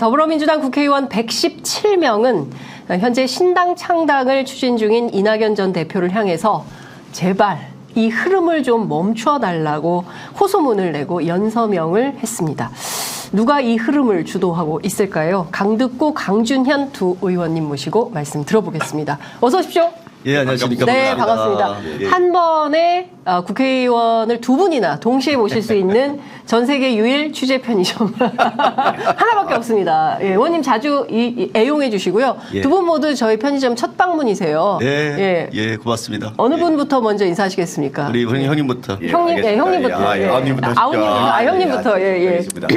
더불어민주당 국회의원 117명은 현재 신당 창당을 추진 중인 이낙연 전 대표를 향해서 제발 이 흐름을 좀 멈춰달라고 호소문을 내고 연서명을 했습니다. 누가 이 흐름을 주도하고 있을까요? 강득구, 강준현 두 의원님 모시고 말씀 들어보겠습니다. 어서 오십시오. 예, 안녕하십니까. 네, 반갑습니다. 예. 한 번에 국회의원을 두 분이나 동시에 모실 수 있는 전 세계 유일 취재 편의점 하나밖에 없습니다. 예, 의원님 자주 애용해 주시고요. 예. 두 분 모두 저희 편의점 첫 방문이세요. 예, 고맙습니다. 어느 분부터 먼저 인사하시겠습니까? 우리 형님부터. 예, 형님, 네, 형님부터. 형님부터 하시죠. 형님부터. 예. 알겠습니다.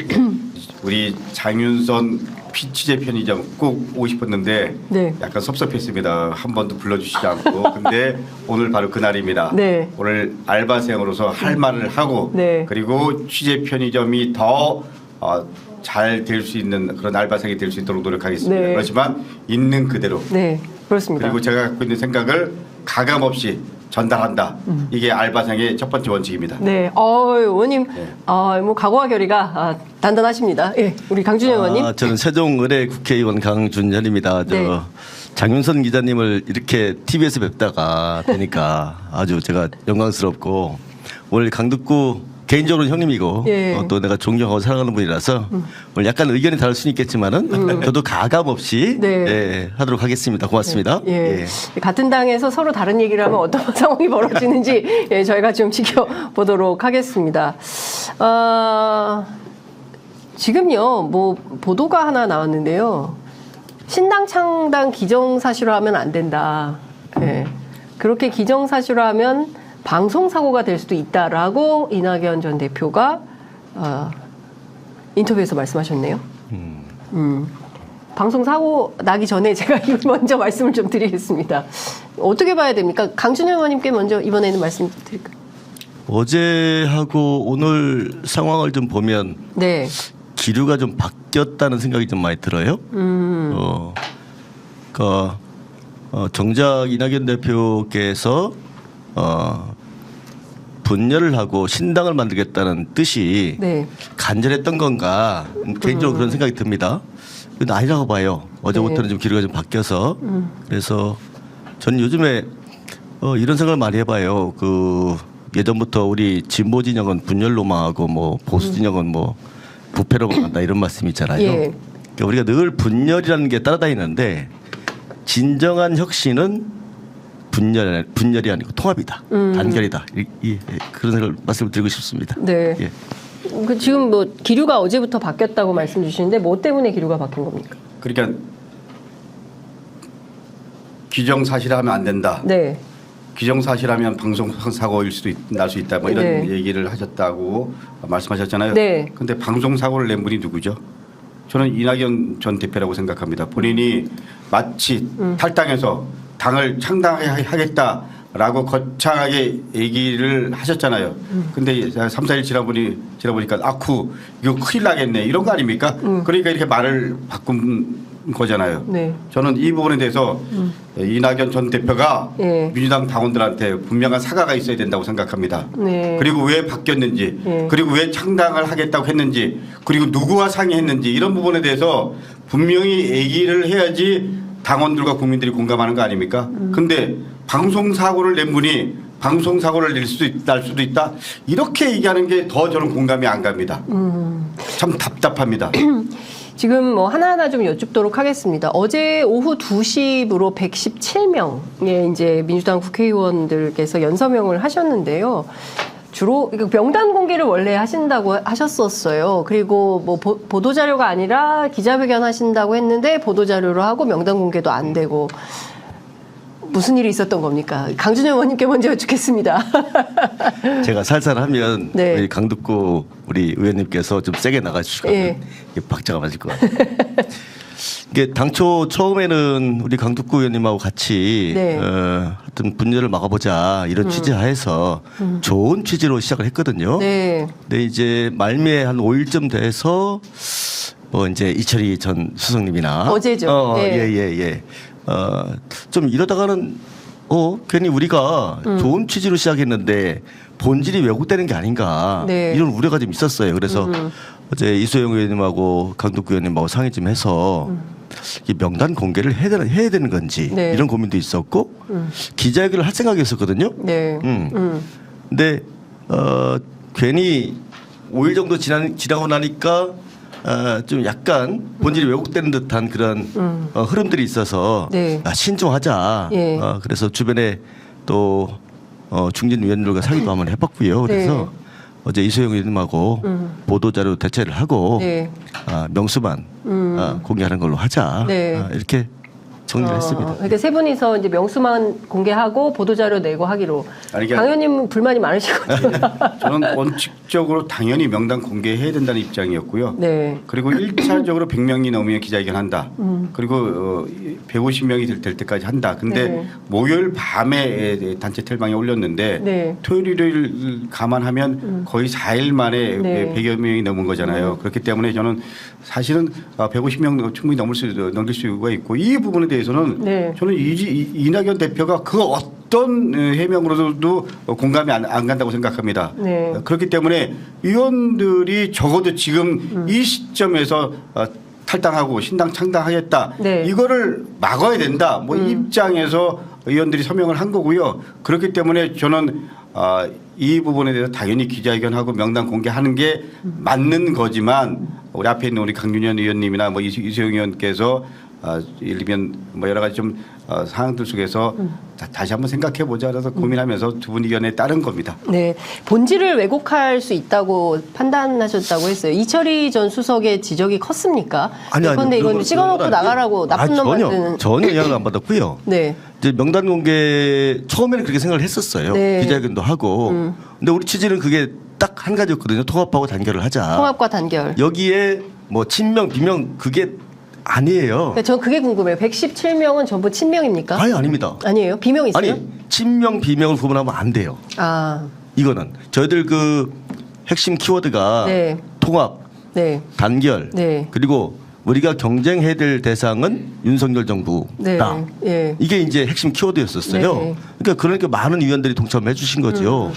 우리 장윤선 취재 편의점 꼭 오고 싶었는데 네. 약간 섭섭했습니다. 한 번도 불러주시지 않고. 근데 오늘 바로 그날입니다. 네. 오늘 알바생으로서 할 말을 하고 네. 그리고 취재 편의점이 더 잘 될 수 있는 그런 알바생이 될 수 있도록 노력하겠습니다. 네. 그렇지만 있는 그대로. 네, 그렇습니다. 그리고 제가 갖고 있는 생각을 가감 없이 전달한다. 이게 알바생의 첫 번째 원칙입니다. 네, 의원님, 뭐 각오와 결의가 단단하십니다. 예, 우리 강준현 의원님. 저는 세종을의 국회의원 강준현입니다. 네. 장윤선 기자님을 이렇게 TV에서 뵙다가 뵈니까 아주 제가 영광스럽고 오늘 강득구 개인적으로는 형님이고 예. 또 내가 존경하고 사랑하는 분이라서 오늘 약간 의견이 다를 수는 있겠지만은 저도 가감 없이 네. 하도록 하겠습니다. 고맙습니다. 예. 같은 당에서 서로 다른 얘기를 하면 어떤 상황이 벌어지는지 저희가 좀 지켜보도록 하겠습니다. 지금요, 뭐 보도가 하나 나왔는데요. 신당 창당 기정사실화하면 안 된다. 예. 그렇게 기정사실화하면 방송 사고가 될 수도 있다라고 이낙연 전 대표가 인터뷰에서 말씀하셨네요. 방송 사고 나기 전에 제가 먼저 말씀을 좀 드리겠습니다. 어떻게 봐야 됩니까? 강준현 의원님께 먼저 이번에는 말씀드릴까요? 어제하고 오늘 상황을 좀 보면 네. 기류가 좀 바뀌었다는 생각이 좀 많이 들어요. 정작 이낙연 대표께서 분열을 하고 신당을 만들겠다는 뜻이 네. 간절했던 건가 개인적으로 그런 생각이 듭니다. 근데 아니라고 봐요. 어제부터는 좀 기류가 좀 바뀌어서 그래서 저는 요즘에 이런 생각을 많이 해봐요. 예전부터 우리 진보 진영은 분열 로망하고 뭐 보수 진영은 뭐 부패 로망한다 이런 말씀 있잖아요. 예. 그러니까 우리가 늘 분열이라는 게 따라다니는데 진정한 혁신은 분열이 아니고 통합이다, 단결이다. 그런 생각을 말씀을 드리고 싶습니다. 네. 예. 지금 뭐 기류가 어제부터 바뀌었다고 말씀 주시는데 뭐 때문에 기류가 바뀐 겁니까? 그러니까 기정사실하면 안 된다. 네. 기정사실하면 방송 사고일 수도 날 수 있다. 뭐 이런 네. 얘기를 하셨다고 말씀하셨잖아요. 네. 그런데 방송 사고를 낸 분이 누구죠? 저는 이낙연 전 대표라고 생각합니다. 본인이 마치 탈당해서 당을 창당하겠다라고 거창하게 얘기를 하셨잖아요. 근데 3, 4일 지나보니까 아쿠 이거 큰일 나겠네 이런 거 아닙니까? 그러니까 이렇게 말을 바꾼 거잖아요. 네. 저는 이 부분에 대해서 이낙연 전 대표가 예. 민주당 당원들한테 분명한 사과가 있어야 된다고 생각합니다. 네. 그리고 왜 바뀌었는지, 예. 그리고 왜 창당을 하겠다고 했는지, 그리고 누구와 상의했는지 이런 부분에 대해서 분명히 얘기를 해야지 당원들과 국민들이 공감하는 거 아닙니까? 근데 방송 사고를 낸 분이 방송 사고를 낼 수도 있다 이렇게 얘기하는 게 더 저는 공감이 안 갑니다. 참 답답합니다. 지금 뭐 하나하나 좀 여쭙도록 하겠습니다. 어제 오후 2시부로 117명의 이제 민주당 국회의원들께서 연서명을 하셨는데요. 주로 명단 공개를 원래 하신다고 하셨었어요. 그리고 뭐 보도자료가 아니라 기자회견 하신다고 했는데 보도자료로 하고 명단 공개도 안 되고 무슨 일이 있었던 겁니까? 강준현 의원님께 먼저 여쭙겠습니다. 제가 살살하면 네. 우리 강득구 우리 의원님께서 좀 세게 나가주시면 예. 박자가 맞을 것 같아요. 이게 당초 처음에는 우리 강득구 의원님하고 같이 네. 하여튼 분열을 막아보자 이런 취지하에서 좋은 취지로 시작을 했거든요. 네. 근데 이제 말미에 한 5일쯤 돼서 뭐 이제 이철희 전 수석님이나 어제죠. 네. 좀 이러다가는 괜히 우리가 좋은 취지로 시작했는데 본질이 왜곡되는 게 아닌가 네. 이런 우려가 좀 있었어요. 그래서 어제 이소영 의원님하고 강덕구 의원님하고 상의 좀 해서 이 명단 공개를 해야 되는 건지 네. 이런 고민도 있었고 기자회견을 할 생각이었었거든요. 네. 근데 괜히 5일 정도 지나고 나니까 좀 약간 본질이 왜곡되는 듯한 그런 흐름들이 있어서 네. 신중하자. 예. 그래서 주변에 또 중진 위원들과 상의도 한번 해봤고요. 그래서 네. 어제 이소영 의원님하고 보도자료 대체를 하고 네. 명수만 공개하는 걸로 하자. 네. 이렇게 정리를 했습니다. 그러니까 세 분이서 이제 명수만 공개하고 보도자료 내고 하기로. 아니, 이게- 강 의원님은 불만이 많으시거든요. 저는 원칙적으로 당연히 명단 공개해야 된다는 입장이었고요. 네. 그리고 1차적으로 100명이 넘으면 기자회견 한다. 그리고 150명이 될 때까지 한다. 근데 네. 목요일 밤에 단체 텔방에 올렸는데 네. 토요일 일요일 감안하면 거의 4일 만에 네. 100여 명이 넘은 거잖아요. 그렇기 때문에 저는 사실은 150명 충분히 넘길 수가 있고 이 부분에 대해서는 네. 저는 이낙연 대표가 그 어떤 해명으로도 공감이 안 간다고 생각합니다. 네. 그렇기 때문에 의원들이 적어도 지금 이 시점에서 탈당하고 신당 창당하겠다. 네. 이거를 막아야 된다. 뭐 입장에서 의원들이 서명을 한 거고요. 그렇기 때문에 저는 이 부분에 대해서 당연히 기자회견하고 명단 공개하는 게 맞는 거지만 우리 앞에 있는 우리 강윤현 의원님이나 뭐 이수영 의원께서 예를 들면 뭐 여러 가지 좀 상황들 속에서 다시 한번 생각해 보자 그래서 고민하면서 두 분 의견에 따른 겁니다. 네, 본질을 왜곡할 수 있다고 판단하셨다고 했어요. 이철희 전 수석의 지적이 컸습니까? 그런데 이건 찍어놓고 나가라고 나쁜 놈 만드는. 전혀 영향을 안 받았고요. 네. 이제 명단 공개 처음에는 그렇게 생각을 했었어요. 네. 기자회견도 하고. 근데 우리 취지는 그게 딱 한 가지였거든요. 통합하고 단결을 하자. 통합과 단결. 여기에 뭐 친명 비명 그게 아니에요. 전 그게 궁금해요. 117명은 전부 친명입니까? 아니 아닙니다. 아니에요? 비명 있어요? 아니 친명 비명을 구분하면 안 돼요. 아, 이거는 저희들 그 핵심 키워드가 네. 통합, 네. 단결, 네. 그리고 우리가 경쟁해야 될 대상은 윤석열 정부다. 네. 예. 이게 이제 핵심 키워드였었어요. 네. 그러니까 많은 위원들이 동참해 주신 거죠.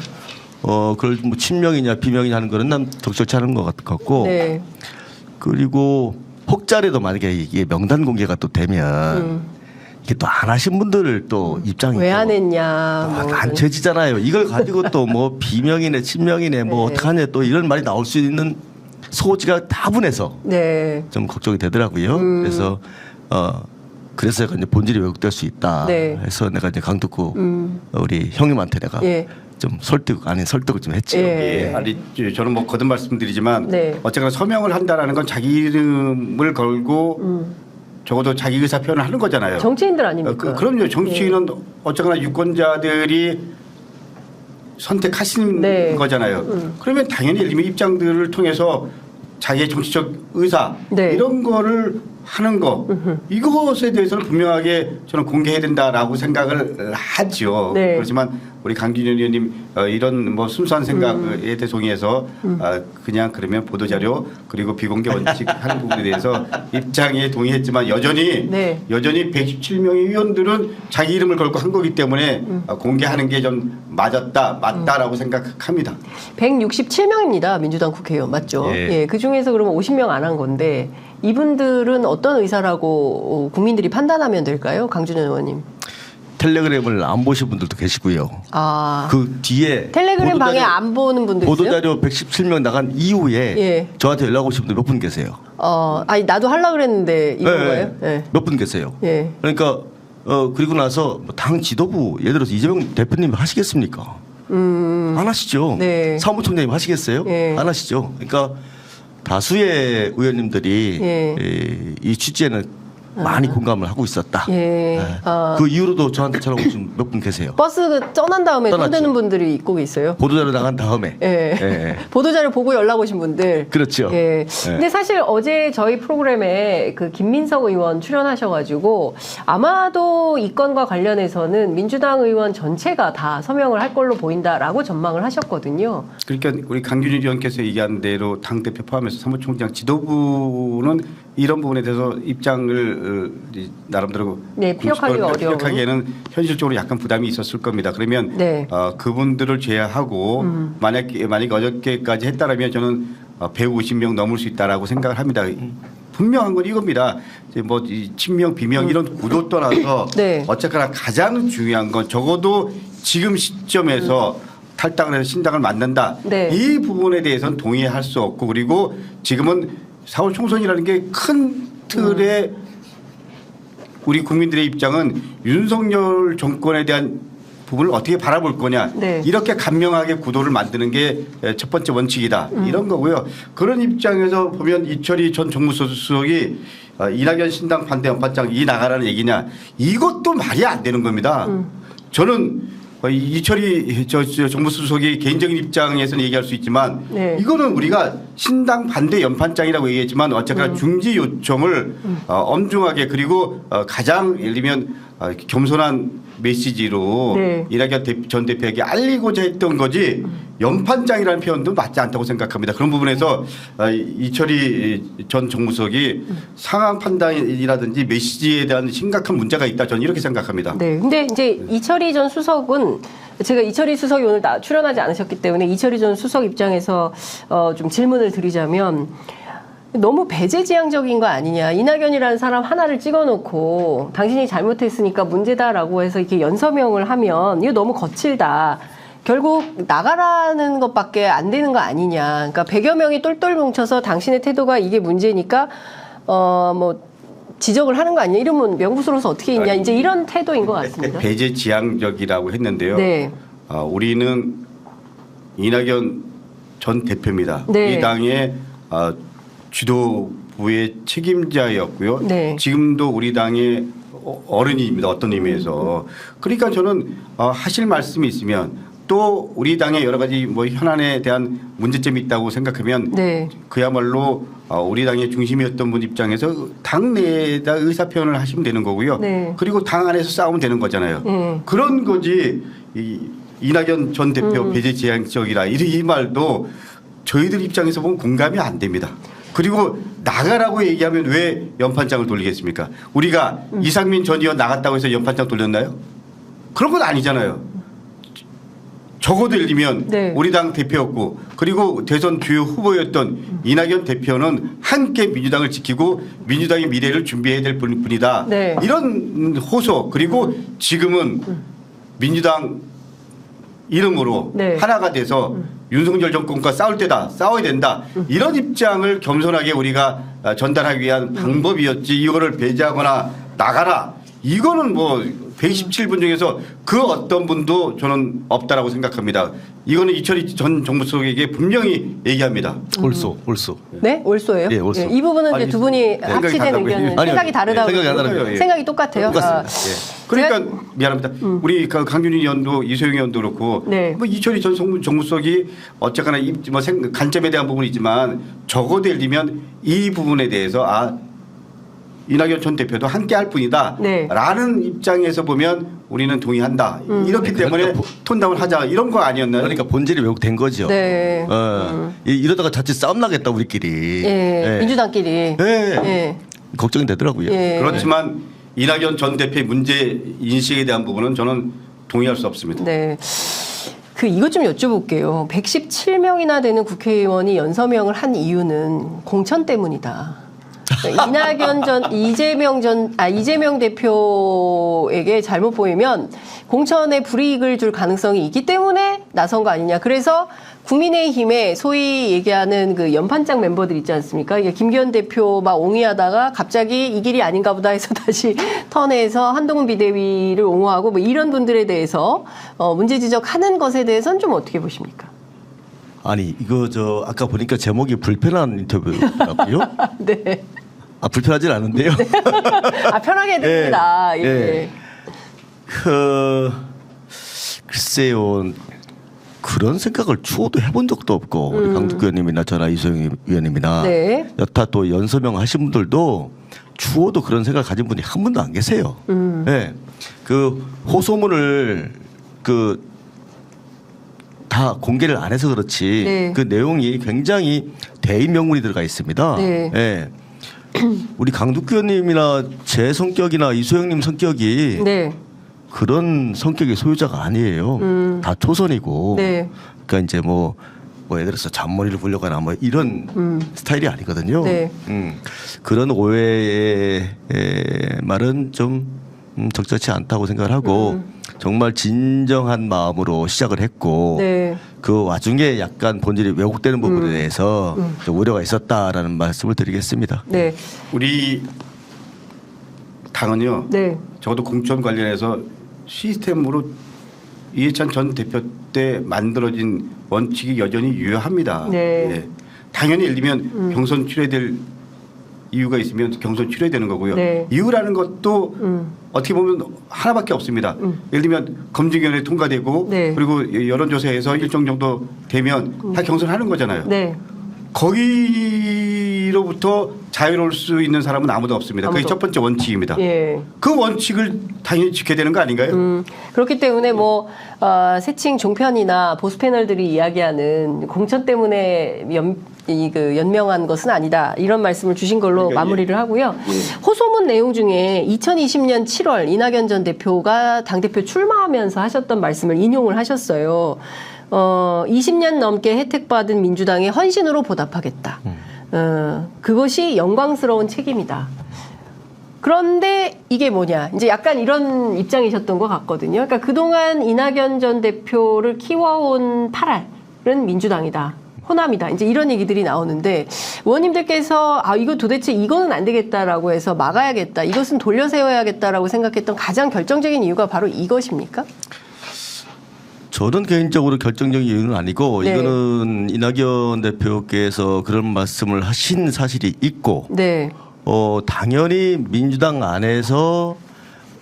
그걸 뭐 친명이냐 비명이냐 하는 거는 난 적절치 않은 것 같고. 네. 그리고 혹자라도 만약에 이게 명단 공개가 또 되면 이게 또 안 하신 분들 또 입장이 왜 또 안 했냐. 뭐 안 쳐지잖아요. 이걸 가지고 또 뭐 비명이네 친명이네 뭐 네. 어떡하냐 또 이런 말이 나올 수 있는 소지가 다분해서 네. 좀 걱정이 되더라고요. 그래서 그래서 이제 본질이 왜곡될 수 있다. 네. 해서 내가 이제 강덕구 우리 형님한테 내가 예. 좀 설득을 좀 했죠. 예. 예, 아니 저는 뭐 거듭 말씀드리지만 네. 어쨌거나 서명을 한다라는 건 자기 이름을 걸고 적어도 자기 의사 표현을 하는 거잖아요. 정치인들 아닙니까? 그럼요. 정치인은 어쨌거나 유권자들이 선택하신 네. 거잖아요. 그러면 당연히 예를 들면 입장들을 통해서 자기의 정치적 의사 네. 이런 거를 하는 거 이것에 대해서는 분명하게 저는 공개해야 된다라고 생각을 하죠. 네. 그렇지만 우리 강균현 의원님 이런 뭐 순수한 생각에 대송해서 그냥 그러면 보도자료 그리고 비공개 원칙 하는 부분에 대해서 입장에 동의했지만 여전히 네. 117명의 의원들은 자기 이름을 걸고 한 거기 때문에 공개하는 게 좀 맞다라고 생각합니다. 167명입니다. 민주당 국회의원 맞죠? 예. 예. 그 중에서 그러면 50명 안 한 건데 이분들은 어떤 의사라고 국민들이 판단하면 될까요? 강준현 의원님. 텔레그램을 안 보신 분들도 계시고요. 아. 그 뒤에 텔레그램 방에 안 보는 분들 있어요? 보도자료 117명 나간 이후에 예. 저한테 연락 오신 분들 몇 분 계세요. 아니 나도 하려고 그랬는데 이건 네, 거예요? 예. 몇 분 계세요. 예. 그러니까 그리고 나서 당 지도부 예를 들어서 이재명 대표님 하시겠습니까? 안 하시죠. 네. 사무총장님 하시겠어요? 예. 안 하시죠. 그러니까 다수의 의원님들이 예. 이 취지에는 많이 공감을 하고 있었다. 예. 네. 그 이후로도 저한테 전화 오신 몇 분 계세요. 버스 떠난 다음에 떠났죠. 손대는 분들이 있고 있어요. 보도자료 나간 다음에. 예. 예. 보도자료 보고 연락 오신 분들. 그렇죠. 예. 근데 사실 어제 저희 프로그램에 그 김민석 의원 출연하셔가지고 아마도 이 건과 관련해서는 민주당 의원 전체가 다 서명을 할 걸로 보인다라고 전망을 하셨거든요. 그러니까 우리 강균희 의원께서 얘기한 대로 당 대표 포함해서 사무총장 지도부는 이런 부분에 대해서 입장을 나름대로 네, 피력하기가 어려운. 피력하기에는 현실적으로 약간 부담이 있었을 겁니다. 그러면 네. 그분들을 제외하고 만약에 어저께까지 했다라면 저는 150명 넘을 수 있다라고 생각을 합니다. 분명한 건 이겁니다. 이제 뭐 이 친명 비명 이런 구도 떠나서 네. 어쨌거나 가장 중요한 건 적어도 지금 시점에서 탈당을 해서 신당을 만든다. 네. 이 부분에 대해서는 동의할 수 없고 그리고 지금은 4월 총선이라는 게 큰 틀에 우리 국민들의 입장은 윤석열 정권에 대한 부분을 어떻게 바라볼 거냐. 네. 이렇게 간명하게 구도를 만드는 게 첫 번째 원칙이다. 이런 거고요. 그런 입장에서 보면 이철희 전 정무수석이 이낙연 신당 반대 연판장 이 나가라는 얘기냐. 이것도 말이 안 되는 겁니다. 저는 이철희 정무수석이 개인적인 입장에서는 얘기할 수 있지만 네. 이거는 우리가 신당 반대 연판장이라고 얘기했지만 어쨌거나 중지 요청을 엄중하게 그리고 가장 예를 들면 겸손한 메시지로 네. 이낙연 전 대표에게 알리고자 했던 거지 연판장이라는 표현도 맞지 않다고 생각합니다. 그런 부분에서 이철희 전 정무수석이 상황 판단이라든지 메시지에 대한 심각한 문제가 있다. 저는 이렇게 생각합니다. 네. 근데 이제 이철희 전 수석은 제가 이철희 수석이 오늘 출연하지 않으셨기 때문에 이철희 전 수석 입장에서 좀 질문을 드리자면 너무 배제지향적인 거 아니냐. 이낙연이라는 사람 하나를 찍어놓고 당신이 잘못했으니까 문제다라고 해서 이렇게 연서명을 하면 이거 너무 거칠다. 결국 나가라는 것밖에 안 되는 거 아니냐. 그러니까 100여 명이 똘똘 뭉쳐서 당신의 태도가 이게 문제니까 뭐 지적을 하는 거 아니냐. 이러면 명부스러워서 어떻게 있냐. 이제 이런 태도인 것 같습니다. 배제지향적이라고 했는데요. 네. 우리는 이낙연 전 대표입니다. 네. 이 당의 지도부의 책임자였고요. 네. 지금도 우리 당의 어른입니다. 어떤 의미에서. 그러니까 저는 하실 말씀이 있으면 또 우리 당의 여러 가지 뭐 현안에 대한 문제점이 있다고 생각하면 네. 그야말로 우리 당의 중심이었던 분 입장에서 당 내에다 의사 표현을 하시면 되는 거고요. 네. 그리고 당 안에서 싸우면 되는 거잖아요. 그런 거지 이낙연 전 대표 배제지향적이라 이 말도 저희들 입장에서 보면 공감이 안 됩니다. 그리고 나가라고 얘기하면 왜 연판장을 돌리겠습니까? 우리가 이상민 전 의원 나갔다고 해서 연판장 돌렸나요? 그런 건 아니잖아요. 적어도 예를 들면 네. 우리 당 대표였고 그리고 대선 주요 후보였던 이낙연 대표는 함께 민주당을 지키고 민주당의 미래를 준비해야 될 분이다. 네. 이런 호소 그리고 지금은 민주당 이름으로 네. 하나가 돼서 윤석열 정권과 싸울 때다. 싸워야 된다. 이런 입장을 겸손하게 우리가 전달하기 위한 방법이었지 이거를 배제하거나 나가라. 이거는 뭐 127분 중에서 그 어떤 분도 저는 없다라고 생각합니다. 이거는 이철희 전 정무수석에게 분명히 얘기합니다. 옳소. 네? 올소예요? 예, 올소. 이 부분은 이제 아니, 두 분이 생각이 합치된 다르다고요. 의견은 아니요. 생각이 다르다고. 생각이 안 다르고요. 예. 생각이 똑같아요. 똑같습니다. 그러니까 미안합니다. 우리 강준희 의원도 이소영 의원도 그렇고 네. 뭐 이철희 전 정무수석이 어쨌거나 뭐 관점에 대한 부분이지만 적어도 예를 들면 이 부분에 대해서 이낙연 전 대표도 함께 할 뿐이다. 네. 라는 입장에서 보면 우리는 동의한다. 이렇기 때문에 톤다운 하자. 이런 거 아니었나요? 그러니까 본질이 왜곡된 거죠. 네. 이러다가 자칫 싸움 나겠다 우리끼리. 예. 민주당끼리. 예. 예. 걱정이 되더라고요. 예. 그렇지만 이낙연 전 대표의 문제 인식에 대한 부분은 저는 동의할 수 없습니다. 네. 이것 좀 여쭤볼게요. 117명이나 되는 국회의원이 연서명을 한 이유는 공천 때문이다. 이재명 대표에게 잘못 보이면 공천에 불이익을 줄 가능성이 있기 때문에 나선 거 아니냐. 그래서 국민의힘에 소위 얘기하는 그 연판장 멤버들 있지 않습니까? 김기현 대표 막 옹이하다가 갑자기 이 길이 아닌가 보다 해서 다시 턴해서 한동훈 비대위를 옹호하고 뭐 이런 분들에 대해서 문제 지적하는 것에 대해서는 좀 어떻게 보십니까? 아니 이거 아까 보니까 제목이 불편한 인터뷰라고요? 네. 불편하진 않은데요. 편하게 됩니다. 예. 예. 예. 글쎄요. 그런 생각을 추호도 해본 적도 없고 우리 강두구 의원님이나 저나 이소영 의원님이나 네. 여타 또 연서명 하신 분들도 추호도 그런 생각을 가진 분이 한 분도 안 계세요. 네. 그 호소문을 다 공개를 안 해서 그렇지 네. 그 내용이 굉장히 대인 명문이 들어가 있습니다. 네. 네. 우리 강두규 의원님이나 제 성격이나 이소영님 성격이 네. 그런 성격의 소유자가 아니에요. 다 초선이고. 네. 그러니까 이제 뭐 예를 들어서 잔머리를 불려거나 뭐 이런 스타일이 아니거든요. 네. 그런 오해의 말은 좀 적절치 않다고 생각을 하고 정말 진정한 마음으로 시작을 했고 네. 그 와중에 약간 본질이 왜곡되는 부분에 대해서 좀 우려가 있었다라는 말씀을 드리겠습니다. 네. 우리 당은요. 네. 적어도 공천 관련해서 시스템으로 이해찬 전 대표 때 만들어진 원칙이 여전히 유효합니다. 네. 예. 당연히 예를 들면 경선 치러될 이유가 있으면 경선 치러되는 거고요. 네. 이유라는 것도 어떻게 보면 하나밖에 없습니다. 예를 들면 검증위원회 통과되고 네. 그리고 여론조사에서 일정 정도 되면 다 경선하는 거잖아요. 네. 거기로부터 자유로울 수 있는 사람은 아무도 없습니다. 그게 아무도. 첫 번째 원칙입니다. 예. 그 원칙을 당연히 지켜야 되는 거 아닌가요? 그렇기 때문에 뭐 새칭 종편이나 보수 패널들이 이야기하는 공천 때문에 연명한 것은 아니다. 이런 말씀을 주신 걸로 그러니까 마무리를 하고요. 호소문 내용 중에 2020년 7월 이낙연 전 대표가 당대표 출마하면서 하셨던 말씀을 인용을 하셨어요. 20년 넘게 혜택받은 민주당의 헌신으로 보답하겠다. 그것이 영광스러운 책임이다. 그런데 이게 뭐냐. 이제 약간 이런 입장이셨던 것 같거든요. 그러니까 그동안 이낙연 전 대표를 키워온 8알은 민주당이다. 호남이다. 이제 이런 얘기들이 나오는데 의원님들께서 이거 도대체 이거는 안 되겠다라고 해서 막아야겠다. 이것은 돌려 세워야겠다라고 생각했던 가장 결정적인 이유가 바로 이것입니까? 저는 개인적으로 결정적인 이유는 아니고 네. 이거는 이낙연 대표께서 그런 말씀을 하신 사실이 있고 네. 당연히 민주당 안에서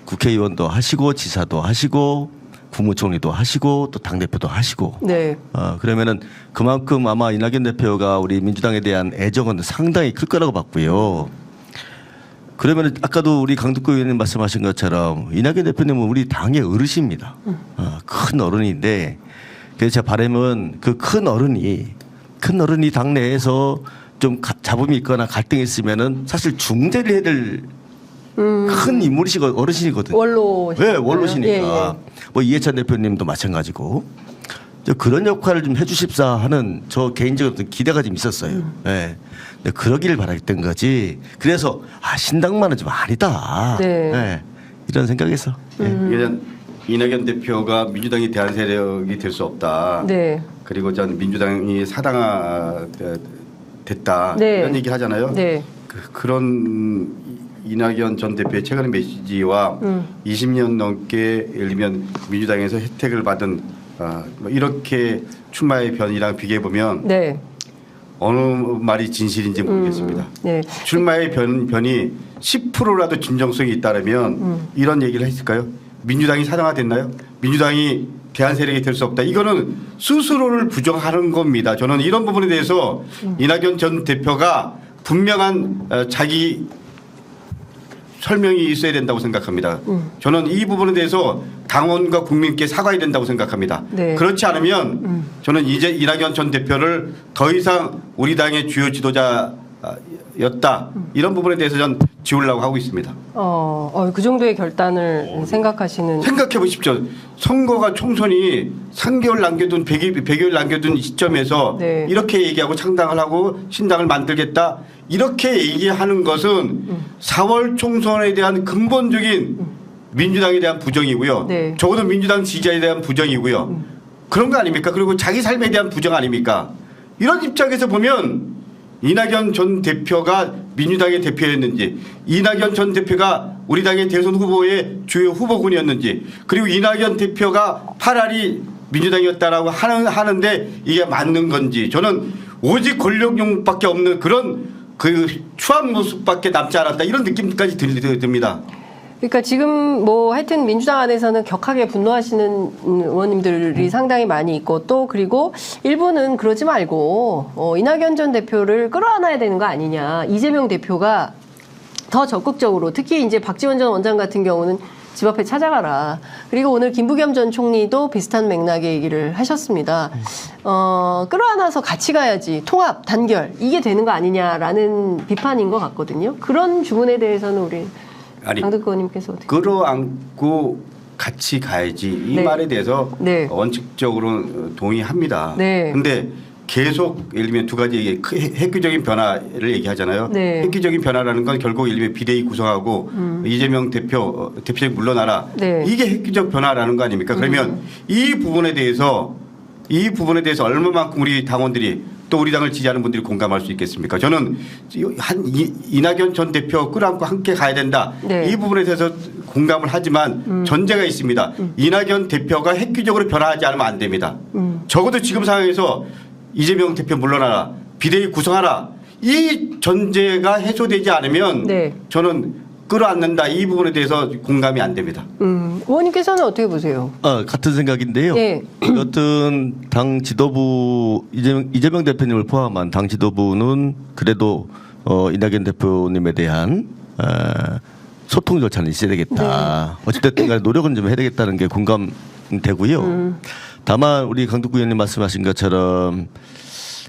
국회의원도 하시고 지사도 하시고 국무총리도 하시고 또 당대표도 하시고 네. 그러면은 그만큼 아마 이낙연 대표가 우리 민주당에 대한 애정은 상당히 클 거라고 봤고요. 그러면 아까도 우리 강두구 의원님 말씀하신 것처럼 이낙연 대표님은 우리 당의 어르신입니다. 큰 어른인데 그래서 제 바람은 그 큰 어른이 당내에서 좀 잡음이 있거나 갈등이 있으면은 사실 중재를 해야 될 큰 인물이시고 어르신이거든요. 원로. 네, 원로시니까. 예. 뭐 이해찬 대표님도 마찬가지고 그런 역할을 좀 해주십사 하는 저 개인적으로 기대가 좀 있었어요. 네. 근데 그러기를 바랬던 거지. 그래서 신당만은 좀 아니다. 네. 이런 생각에서. 이낙연 대표가 민주당이 대한 세력이 될 수 없다. 네. 그리고 전 민주당이 사당화됐다. 네. 이런 얘기를 하잖아요. 네. 그런 이낙연 전 대표의 최근의 메시지와 20년 넘게 예를 들면 민주당에서 혜택을 받은 뭐 이렇게 출마의 변이랑 비교해 보면 네. 어느 말이 진실인지 모르겠습니다. 네. 출마의 변이 10%라도 진정성이 있다면 이런 얘기를 했을까요? 민주당이 사당화됐나요? 민주당이 대한 세력이 될 수 없다. 이거는 스스로를 부정하는 겁니다. 저는 이런 부분에 대해서 이낙연 전 대표가 분명한 자기 설명이 있어야 된다고 생각합니다. 저는 이 부분에 대해서 당원과 국민께 사과해야 된다고 생각합니다. 네. 그렇지 않으면 저는 이제 이낙연 전 대표를 더 이상 우리 당의 주요 지도자였다. 이런 부분에 대해서 전 지우려고 하고 있습니다. 그 정도의 결단을 생각하시는. 생각해 보십시오. 선거가 총선이 3개월 남겨둔 100여일 남겨둔 시점에서 네. 이렇게 얘기하고 창당을 하고 신당을 만들겠다. 이렇게 얘기하는 것은 4월 총선에 대한 근본적인 민주당에 대한 부정이고요. 네. 적어도 민주당 지지자에 대한 부정이고요. 그런 거 아닙니까? 그리고 자기 삶에 대한 부정 아닙니까? 이런 입장에서 보면 이낙연 전 대표가 민주당의 대표였는지 이낙연 전 대표가 우리 당의 대선 후보의 주요 후보군이었는지 그리고 이낙연 대표가 8알이 민주당이었다라고 하는데 이게 맞는 건지 저는 오직 권력용밖에 없는 그런 그 추한 모습밖에 남지 않았다 이런 느낌까지 듭니다. 그러니까 지금 뭐 하여튼 민주당 안에서는 격하게 분노하시는 의원님들이 상당히 많이 있고 또 그리고 일부는 그러지 말고 이낙연 전 대표를 끌어안아야 되는 거 아니냐. 이재명 대표가 더 적극적으로 특히 이제 박지원 전 원장 같은 경우는 집 앞에 찾아가라. 그리고 오늘 김부겸 전 총리도 비슷한 맥락의 얘기를 하셨습니다. 끌어안아서 같이 가야지 통합, 단결 이게 되는 거 아니냐라는 비판인 것 같거든요. 그런 주문에 대해서는 우리 아니, 강덕구님께서 어떻게? 끌어안고 같이 가야지 이 네. 말에 대해서 네. 원칙적으로 동의합니다. 네. 근데 계속 예를 들면 두 가지 획기적인 변화를 얘기하잖아요. 네. 획기적인 변화라는 건 결국 예를 들면 비대위 구성하고 이재명 대표직 물러나라. 네. 이게 획기적 변화라는 거 아닙니까? 그러면 이 부분에 대해서 얼마만큼 우리 당원들이 또 우리 당을 지지하는 분들이 공감할 수 있겠습니까? 저는 이낙연 전 대표 끌어안고 함께 가야 된다. 네. 이 부분에 대해서 공감을 하지만 전제가 있습니다. 이낙연 대표가 획기적으로 변화하지 않으면 안 됩니다. 적어도 지금 상황에서 이재명 대표 물러나라. 비대위 구성하라. 이 전제가 해소되지 않으면 네. 저는 끌어안는다. 이 부분에 대해서 공감이 안 됩니다. 의원님께서는 어떻게 보세요? 같은 생각인데요. 네. 어떤 당 지도부 이재명 대표님을 포함한 당 지도부는 그래도 이낙연 대표님에 대한 소통 절차는 있어야 되겠다. 어찌됐든 간에 노력은 좀 해야 되겠다는 게 공감되고요. 다만 우리 강덕구 의원님 말씀하신 것처럼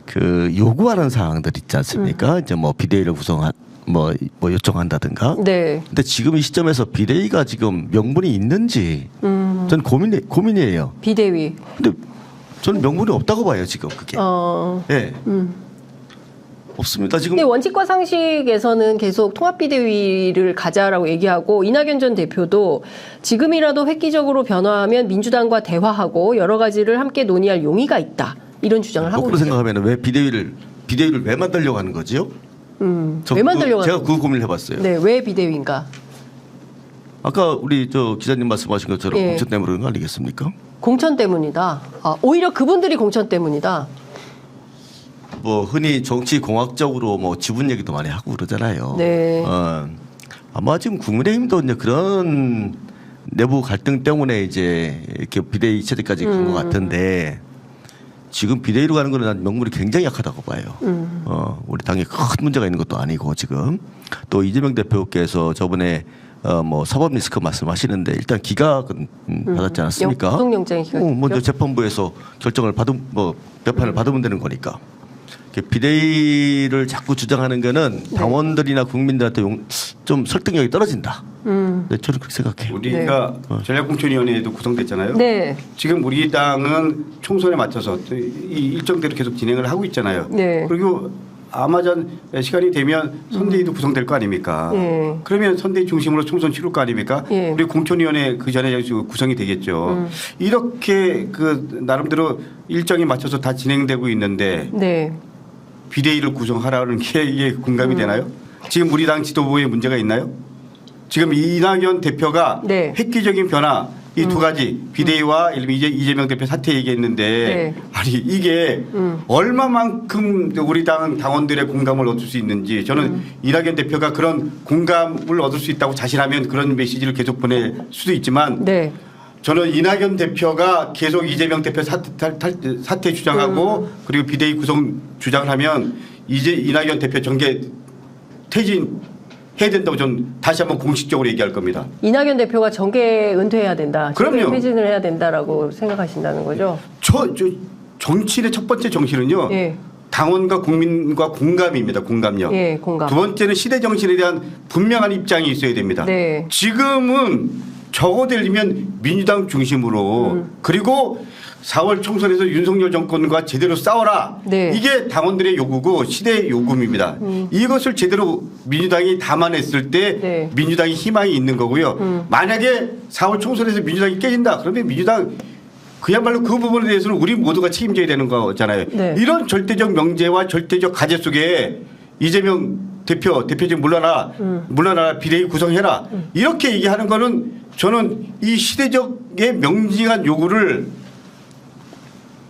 그 요구하는 사항들 있지 않습니까? 이제 뭐 비대위를 뭐 요청한다든가. 네. 근데 지금 이 시점에서 비대위가 지금 명분이 있는지 저는 고민이에요. 비대위. 근데 저는 명분이 없다고 봐요 지금 그게. 예. 없습니다 지금. 근데 원칙과 상식에서는 계속 통합비대위를 가자라고 얘기하고 이낙연 전 대표도 지금이라도 획기적으로 변화하면 민주당과 대화하고 여러 가지를 함께 논의할 용의가 있다. 이런 주장을 하고 거꾸로 있어요. 생각하면 왜 비대위를 왜 만들려고 하는 거지요? 왜 만들려고 제가 하는 그 고민을 해봤어요. 네, 왜 비대위인가? 아까 우리 저 기자님 말씀하신 것처럼 예. 공천 때문에 그런 거 아니겠습니까? 공천 때문이다. 오히려 그분들이 공천 때문이다. 뭐 흔히 정치 공학적으로 뭐 지분 얘기도 많이 하고 그러잖아요. 네. 아마 지금 국민의힘도 이제 그런 내부 갈등 때문에 이제 이렇게 비대위 체제까지 간 것 같은데 지금 비대위로 가는 거는 난 명분이 굉장히 약하다고 봐요. 우리 당에 큰 문제가 있는 것도 아니고 지금 또 이재명 대표께서 저번에 뭐 사법 리스크 말씀하시는데 일단 기각은 받았지 않았습니까? 구속영장이 기각. 먼저 재판부에서 결정을 몇 판을 받으면 되는 거니까. 비대위를 자꾸 주장하는 거는 당원들이나 국민들한테 좀 설득력이 떨어진다. 네, 저는 그렇게 생각해요. 우리가 전략공천위원회도 구성됐잖아요. 네. 지금 우리 당은 총선에 맞춰서 이 일정대로 계속 진행을 하고 있잖아요. 네. 그리고 아마 전 시간이 되면 선대위도 구성될 거 아닙니까? 예. 그러면 선대위 중심으로 총선 치를 거 아닙니까? 예. 우리 공천위원회 그 전에 구성이 되겠죠. 이렇게 그 나름대로 일정에 맞춰서 다 진행되고 있는데 네. 비대위를 구성하라는 게 이게 공감이 되나요? 지금 우리 당 지도부에 문제가 있나요? 지금 이낙연 대표가 네. 획기적인 변화 이 두 가지 비대위와 이재명 대표 사퇴 얘기했는데 네. 아니 이게 얼마만큼 우리 당 당원들의 공감을 얻을 수 있는지 저는 이낙연 대표가 그런 공감을 얻을 수 있다고 자신하면 그런 메시지를 계속 보낼 수도 있지만 네. 저는 이낙연 대표가 계속 이재명 대표 사퇴 주장하고 그리고 비대위 구성 주장을 하면 이제 이낙연 대표 정계 퇴진해야 된다고 저는 다시 한번 공식적으로 얘기할 겁니다. 이낙연 대표가 정계 은퇴해야 된다. 그럼요. 퇴진을 해야 된다라고 생각하신다는 거죠. 정치인의 첫 번째 정신은요. 예. 당원과 국민과 공감입니다. 공감력. 예, 공감. 두 번째는 시대 정신에 대한 분명한 입장이 있어야 됩니다. 네. 지금은 적어들면 민주당 중심으로 그리고 4월 총선에서 윤석열 정권과 제대로 싸워라. 네. 이게 당원들의 요구고 시대의 요구입니다. 이것을 제대로 민주당이 담아냈을 때 네. 민주당이 희망이 있는 거고요. 만약에 4월 총선에서 민주당이 깨진다. 그러면 민주당 그야말로 그 부분에 대해서는 우리 모두가 책임져야 되는 거잖아요. 네. 이런 절대적 명제와 절대적 과제 속에 이재명 대표직 물러나라 비대위 구성해라 이렇게 얘기하는 거는 저는 이 시대적의 명징한 요구를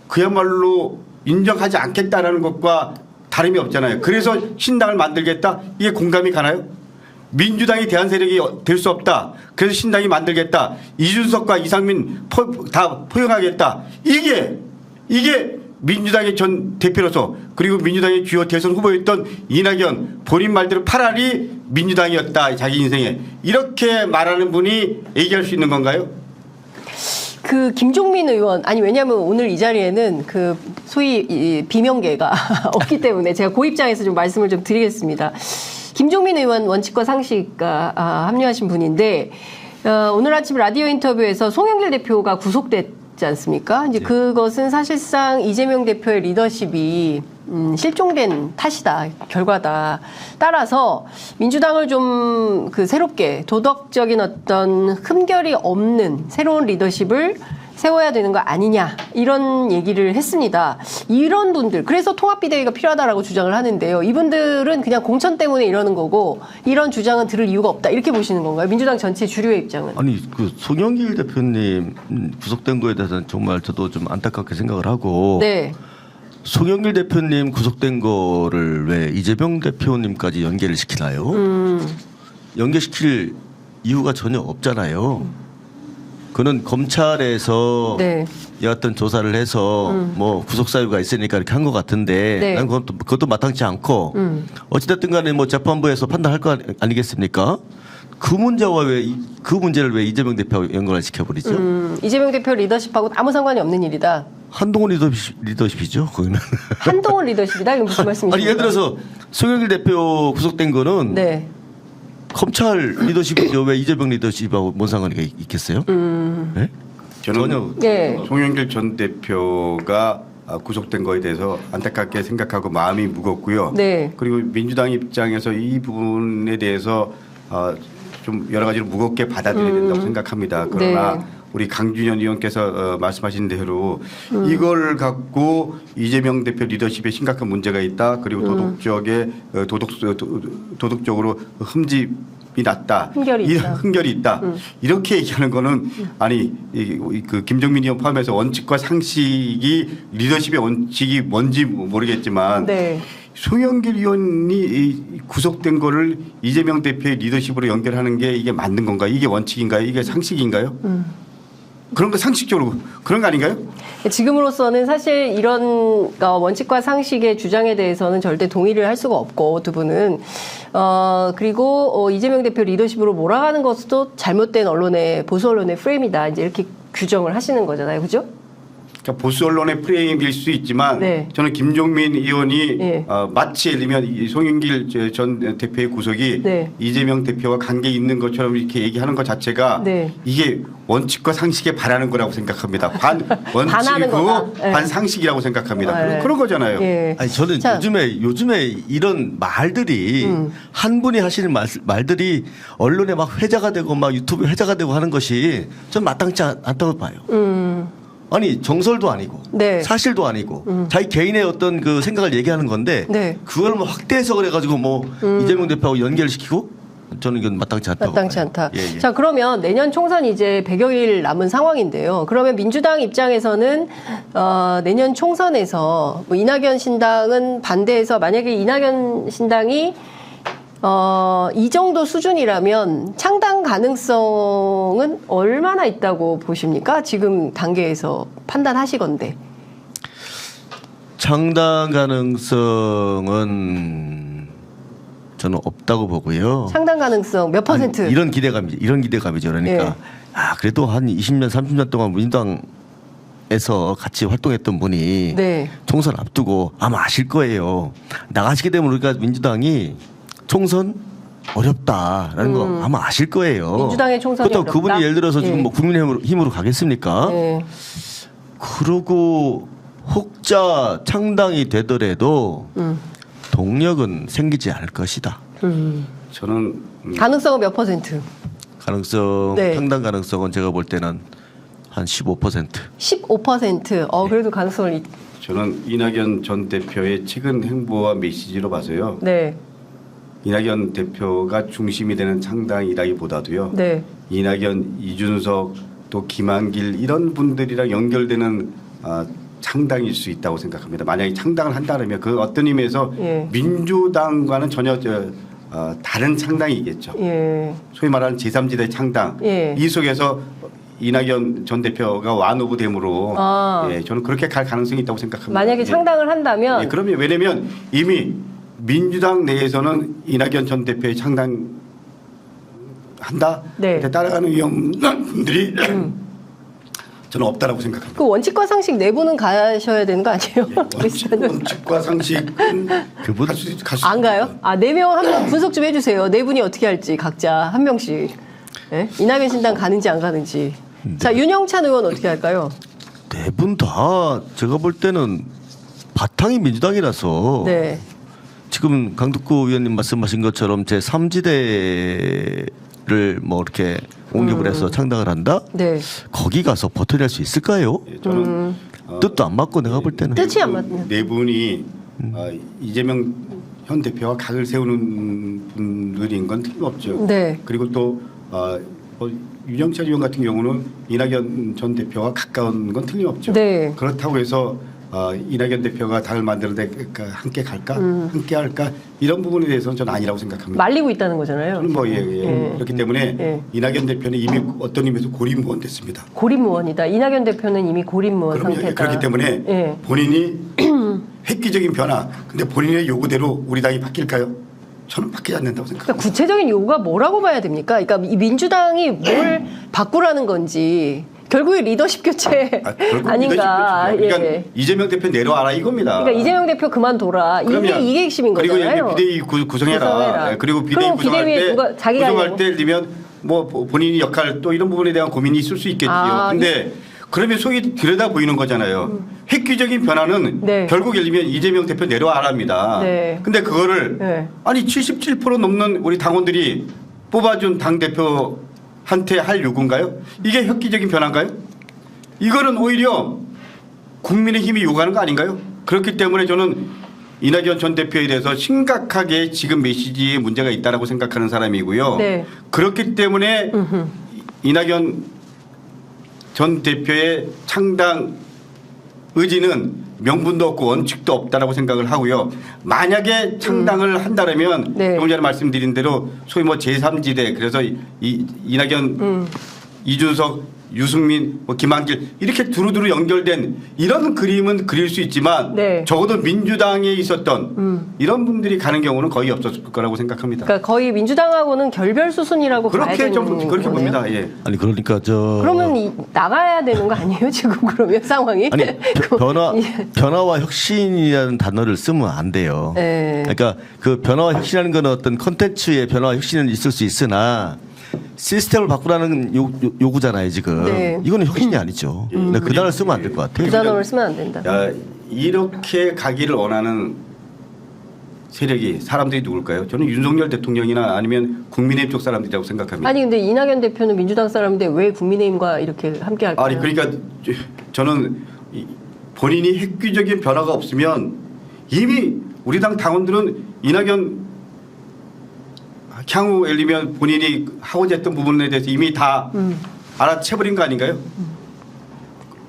그야말로 인정하지 않겠다라는 것과 다름이 없잖아요. 그래서 신당을 만들겠다 이게 공감이 가나요? 민주당이 대한 세력이 될 수 없다. 그래서 신당이 만들겠다. 이준석과 이상민 다 포용하겠다. 이게 민주당의 전 대표로서 그리고 민주당의 주요 대선 후보였던 이낙연 본인 말대로 파란이 민주당이었다 자기 인생에 이렇게 말하는 분이 얘기할 수 있는 건가요? 그 김종민 의원 아니 왜냐하면 오늘 이 자리에는 그 소위 이 비명계가 없기 때문에 제가 그 입장에서 좀 말씀을 좀 드리겠습니다. 김종민 의원 원칙과 상식과 합류하신 분인데 오늘 아침 라디오 인터뷰에서 송영길 대표가 구속됐지 않습니까? 이제 그것은 사실상 이재명 대표의 리더십이 실종된 탓이다, 결과다. 따라서 민주당을 좀 그 새롭게 도덕적인 어떤 흠결이 없는 새로운 리더십을 세워야 되는 거 아니냐 이런 얘기를 했습니다. 이런 분들 그래서 통합비대위가 필요하다라고 주장을 하는데요. 이분들은 그냥 공천 때문에 이러는 거고 이런 주장은 들을 이유가 없다 이렇게 보시는 건가요? 민주당 전체 주류의 입장은? 아니 그 송영길 대표님 구속된 거에 대해서는 정말 저도 좀 안타깝게 생각을 하고 네. 송영길 대표님 구속된 거를 왜 이재명 대표님까지 연계를 시키나요? 연계시킬 이유가 전혀 없잖아요. 그는 검찰에서 네. 여하튼 조사를 해서 뭐 구속 사유가 있으니까 이렇게 한 것 같은데 네. 난 그것도 마땅치 않고 어찌됐든 간에 뭐 재판부에서 판단할 거 아니겠습니까? 그 문제와 그 문제를 왜 이재명 대표와 연관을 시켜버리죠? 이재명 대표 리더십하고 아무 상관이 없는 일이다. 한동훈 리더십이죠. 거기는. 한동훈 리더십이다. 이건 무슨 말씀이십니까? 아니 예를 들어서 송영길 대표 구속된 거는 네. 검찰 리더십이죠. 왜 이재명 리더십하고 뭔 상관이 있겠어요? 네? 저는 전혀. 네. 송영길 전 대표가 구속된 거에 대해서 안타깝게 생각하고 마음이 무겁고요. 네. 그리고 민주당 입장에서 이 부분에 대해서 좀 여러 가지로 무겁게 받아들여야 된다고 생각합니다. 그러나 네. 우리 강준현 의원께서 말씀하신 대로 이걸 갖고 이재명 대표 리더십에 심각한 문제가 있다. 그리고 도덕적으로 흠집이 났다. 흠결이 있다. 이렇게 얘기하는 거는 아니 그 김종민 의원 포함해서 원칙과 상식이 리더십의 원칙이 뭔지 모르겠지만 네. 송영길 의원이 구속된 거를 이재명 대표의 리더십으로 연결하는 게 이게 맞는 건가요? 이게 원칙인가요? 이게 상식인가요? 그런 거 상식적으로 그런 거 아닌가요? 지금으로서는 사실 이런 원칙과 상식의 주장에 대해서는 절대 동의를 할 수가 없고 두 분은 그리고 이재명 대표 리더십으로 몰아가는 것도 잘못된 언론의 보수 언론의 프레임이다 이제 이렇게 규정을 하시는 거잖아요, 그죠? 그러니까 보수 언론의 프레임일 수 있지만 네. 저는 김종민 의원이 네. 마치 예를 들면 이 송영길 전 대표의 구속이 네. 이재명 대표와 관계 있는 것처럼 이렇게 얘기하는 것 자체가 네. 이게 원칙과 상식에 반하는 거라고 생각합니다. 반 반하는 원칙이고 거다. 네. 반 상식이라고 생각합니다. 네. 그런 거잖아요. 예. 아니 저는 자. 요즘에 이런 말들이 한 분이 하시는 말들이 언론에 막 회자가 되고 막 유튜브에 회자가 되고 하는 것이 전 마땅치 않다고 봐요. 아니 정설도 아니고 네. 사실도 아니고 자기 개인의 어떤 그 생각을 얘기하는 건데 네. 그걸 뭐 확대 해석을 해가지고 뭐 이재명 대표하고 연결시키고 저는 이건 마땅치 않다고 마땅치 봐요. 않다. 예, 예. 자, 그러면 내년 총선 이제 100여일 남은 상황인데요. 그러면 민주당 입장에서는 내년 총선에서 뭐 이낙연 신당은 반대해서 만약에 이낙연 신당이 이 정도 수준이라면 창당 가능성은 얼마나 있다고 보십니까? 지금 단계에서 판단하시건대. 창당 가능성은 저는 없다고 보고요. 창당 가능성 몇 퍼센트? 아니, 이런 기대감이죠. 그러니까 예. 그래도 한 20년, 30년 동안 민주당에서 같이 활동했던 분이 네. 총선 앞두고 아마 아실 거예요. 나가시게 되면 우리가 민주당이 총선 어렵다라는 거 아마 아실 거예요. 민주당의 총선이 그렇다고 어렵다? 그분이 예를 들어서 예. 지금 뭐 국민의힘으로 가겠습니까? 네. 그러고 혹자 창당이 되더라도 동력은 생기지 않을 것이다. 저는 가능성은 몇 퍼센트? 가능성 네. 창당 가능성은 제가 볼 때는 한 15%. 15%. 그래도 가능성을 저는 이낙연 전 대표의 최근 행보와 메시지로 봐서요. 네. 이낙연 대표가 중심이 되는 창당이라기보다도요. 네. 이낙연, 이준석, 또 김한길 이런 분들이랑 연결되는 창당일 수 있다고 생각합니다. 만약에 창당을 한다면 그 어떤 의미에서 예. 민주당과는 전혀 다른 창당이겠죠. 예. 소위 말하는 제3지대 창당. 예. 이 속에서 이낙연 전 대표가 완오브됨으로 아. 예, 저는 그렇게 갈 가능성이 있다고 생각합니다. 만약에 예. 창당을 한다면 예, 그러면 왜냐면 이미 민주당 내에서는 이낙연 전 대표의 창당한다. 네. 근데 따라가는 위원분들이 저는 없다라고 생각합니다. 그 원칙과 상식 내부는 가셔야 되는 거 아니에요? 원칙과 상식은 그분- 갈수 안 가요? 아, 4명 한 명 분석 좀 해주세요. 네 분이 어떻게 할지 각자 한 명씩. 예? 이낙연 신당 가는지 안 가는지. 자, 윤영찬 의원 어떻게 할까요? 네 분 다 제가 볼 때는 바탕이 민주당이라서 네. 지금 강덕구 의원님 말씀하신 것처럼 제 3지대를 뭐 이렇게 옹립을 해서 창당을 한다? 네. 거기 가서 버텨낼 수 있을까요? 예, 저는 뜻도 안 맞고 내가 볼 때는 뜻이 안 맞네요. 네 분이 이재명 현 대표와 각을 세우는 분들인 건 틀림없죠. 네. 그리고 또 윤영찬 의원 같은 경우는 이낙연 전 대표와 가까운 건 틀림없죠. 네. 그렇다고 해서 이낙연 대표가 당을 만드는데 함께 갈까, 함께 할까 이런 부분에 대해서는 저는 아니라고 생각합니다. 말리고 있다는 거잖아요. 저는 그렇기 때문에 예. 이낙연 대표는 이미 어떤 의미에서 고립무원 됐습니다. 고립무원이다. 이낙연 대표는 이미 고립무원 상태다. 그렇기 때문에 예. 본인이 획기적인 변화, 근데 본인의 요구대로 우리 당이 바뀔까요? 저는 바뀌지 않는다고 생각합니다. 그러니까 구체적인 요구가 뭐라고 봐야 됩니까? 그러니까 이 민주당이 뭘 바꾸라는 건지 결국에 리더십 교체 결국 아닌가. 리더십 교체죠. 그러니까 예. 이재명 대표 내려와라 이겁니다. 그러니까 이재명 대표 그만둬라. 이게 핵심인 그리고 거잖아요. 이제 비대위 구성해라. 구성해라. 예, 그리고 비대위 그럼 구성할 비대위에 때 누가 자기가 구성할 아니고. 때 되면 뭐 본인이 역할 또 이런 부분에 대한 고민이 있을 수 있겠지요. 아, 근데 그러면 속이 들여다 보이는 거잖아요. 획기적인 변화는 네. 결국 예를 들면 이재명 대표 내려와라입니다. 네. 근데 그거를 네. 아니 77% 넘는 우리 당원들이 뽑아준 당 대표한테 할 요구인가요? 이게 획기적인 변화인가요? 이거는 오히려 국민의힘이 요구하는 거 아닌가요? 그렇기 때문에 저는 이낙연 전 대표에 대해서 심각하게 지금 메시지에 문제가 있다라고 생각하는 사람이고요. 네. 그렇기 때문에 이낙연 전 대표의 창당 의지는 명분도 없고 원칙도 없다라고 생각을 하고요. 만약에 창당을 한다면 네. 조금 전에 말씀드린 대로 소위 뭐 제3지대 그래서 이낙연 이준석 유승민, 김한길 이렇게 두루두루 연결된 이런 그림은 그릴 수 있지만 네. 적어도 민주당에 있었던 이런 분들이 가는 경우는 거의 없었을 거라고 생각합니다. 그러니까 거의 민주당하고는 결별 수순이라고 봐야 그렇게 되는 좀 그렇게 거네요. 봅니다. 예. 아니 그러니까 그러면 나가야 되는 거 아니에요? 지금 그러면 상황이? 아니 그- 변화와 혁신이라는 단어를 쓰면 안 돼요. 네. 그러니까 그 변화와 혁신이라는 건 어떤 컨텐츠의 변화와 혁신은 있을 수 있으나 시스템을 바꾸라는 요구잖아요 지금. 네. 이거는 혁신이 아니죠. 근데 그 단어를 쓰면 안 될 것 같아요. 그 단어를 쓰면 안 된다. 야, 이렇게 가기를 원하는 세력이 사람들이 누굴까요? 저는 윤석열 대통령이나 아니면 국민의힘 쪽 사람들이라고 생각합니다. 아니 근데 이낙연 대표는 민주당 사람인데 왜 국민의힘과 이렇게 함께 할까요? 아니 그러니까 저는 본인이 획기적인 변화가 없으면 이미 우리 당 당원들은 이낙연 향후 예를 들면 본인이 하고자 했던 부분에 대해서 이미 다 알아채버린 거 아닌가요?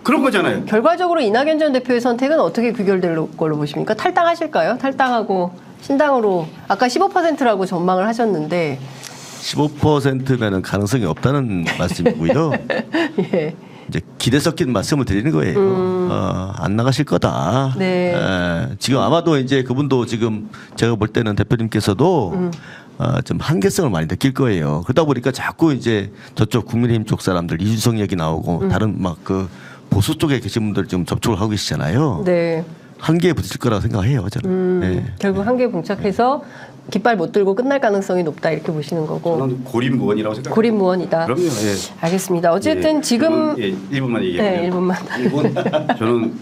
그런 거잖아요. 결과적으로 이낙연 전 대표의 선택은 어떻게 귀결될 걸로 보십니까? 탈당하실까요? 탈당하고 신당으로 아까 15%라고 전망을 하셨는데 15%면은 가능성이 없다는 말씀이고요. 예. 이제 기대 섞인 말씀을 드리는 거예요. 안 나가실 거다. 네. 지금 아마도 이제 그분도 지금 제가 볼 때는 대표님께서도 좀 한계성을 많이 느낄 거예요. 그러다 보니까 자꾸 이제 저쪽 국민의힘 쪽 사람들 이준석 얘기 나오고 다른 막 그 보수 쪽에 계신 분들 지금 접촉을 하고 계시잖아요. 네. 한계에 부딪힐 거라고 생각해요. 저는. 네. 결국 한계 봉착해서 깃발 못 들고 끝날 가능성이 높다 이렇게 보시는 거고 저는 고립무원이라고 생각합니다. 고립무원이다. 그럼요. 예. 알겠습니다. 어쨌든 예, 지금 1분만 얘기해요. 네, 1분만. 저는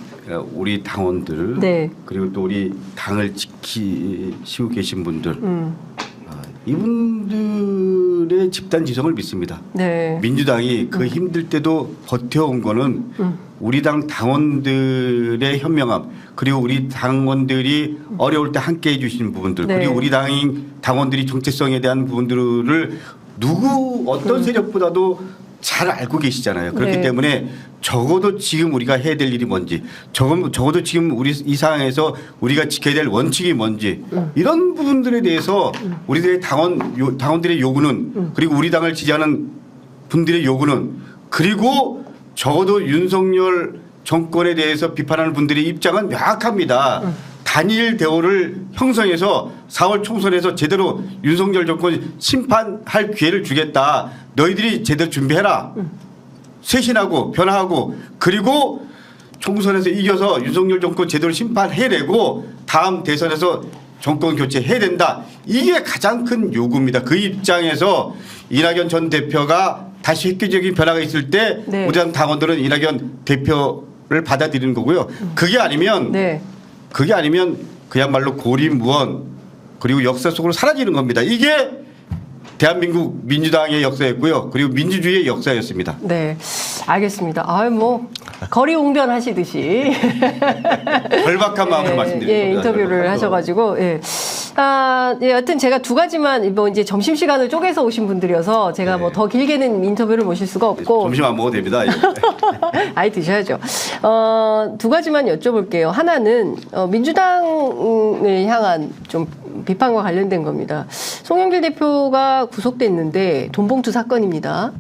우리 당원들 네. 그리고 또 우리 당을 지키시고 계신 분들 이분들의 집단 지성을 믿습니다. 네. 민주당이 그 힘들 때도 버텨온 거는 우리 당 당원들의 현명함 그리고 우리 당원들이 어려울 때 함께 해주신 부분들 네. 그리고 우리 당원들이 정체성에 대한 부분들을 누구 어떤 세력보다도 잘 알고 계시잖아요. 그렇기 네. 때문에 적어도 지금 우리가 해야 될 일이 뭔지 적어도 지금 우리 이 상황에서 우리가 지켜야 될 원칙이 뭔지 이런 부분들에 대해서 우리들의 당원들의 요구는 그리고 우리 당을 지지하는 분들의 요구는 그리고 적어도 윤석열 정권에 대해서 비판하는 분들의 입장은 명확합니다. 단일 대우를 형성해서 4월 총선에서 제대로 윤석열 정권 심판할 기회를 주겠다. 너희들이 제대로 준비해라. 쇄신하고 변화하고 그리고 총선에서 이겨서 윤석열 정권 제대로 심판해내고 다음 대선에서 정권 교체해야 된다. 이게 가장 큰 요구입니다. 그 입장에서 이낙연 전 대표가 다시 획기적인 변화가 있을 때 네. 우리 당 당원들은 이낙연 대표를 받아들이는 거고요. 그게 아니면 네. 그게 아니면 그야말로 고리무원 그리고 역사 속으로 사라지는 겁니다. 이게 대한민국 민주당의 역사였고요. 그리고 민주주의의 역사였습니다. 네. 알겠습니다. 아유, 뭐, 거리 웅변 하시듯이. 절박한 마음으로 말씀드립니다. 예, 인터뷰를 하셔가지고, 예. 예, 여튼 제가 두 가지만, 뭐 이제 점심시간을 쪼개서 오신 분들이어서 제가 뭐 더 길게는 인터뷰를 모실 수가 없고. 점심 안 먹어도 됩니다. 아이, 드셔야죠. 두 가지만 여쭤볼게요. 하나는, 민주당을 향한 좀 비판과 관련된 겁니다. 송영길 대표가 구속됐는데 돈봉투 사건입니다.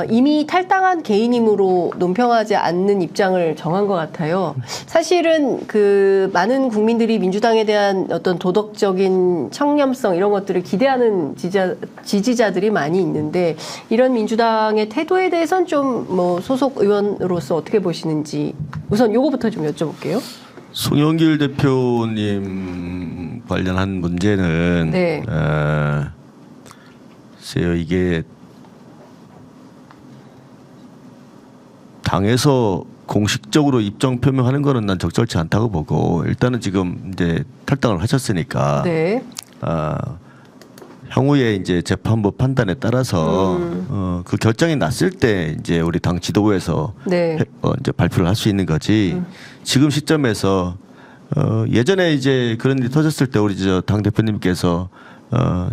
이미 탈당한 개인임으로 논평하지 않는 입장을 정한 것 같아요. 사실은 그 많은 국민들이 민주당에 대한 어떤 도덕적인 청렴성 이런 것들을 기대하는 지지자들이 많이 있는데 이런 민주당의 태도에 대해서는 좀 뭐 소속 의원으로서 어떻게 보시는지 우선 요거부터 좀 여쭤볼게요. 송영길 대표님 관련한 문제는 네. 글쎄요, 이게 당에서 공식적으로 입장 표명하는 거는 난 적절치 않다고 보고 일단은 지금 이제 탈당을 하셨으니까 네. 향후에 이제 재판부 판단에 따라서 그 결정이 났을 때 이제 우리 당 지도부에서 네. 이제 발표를 할 수 있는 거지. 지금 시점에서 예전에 이제 그런 일이 터졌을 때 우리 저 당 대표님께서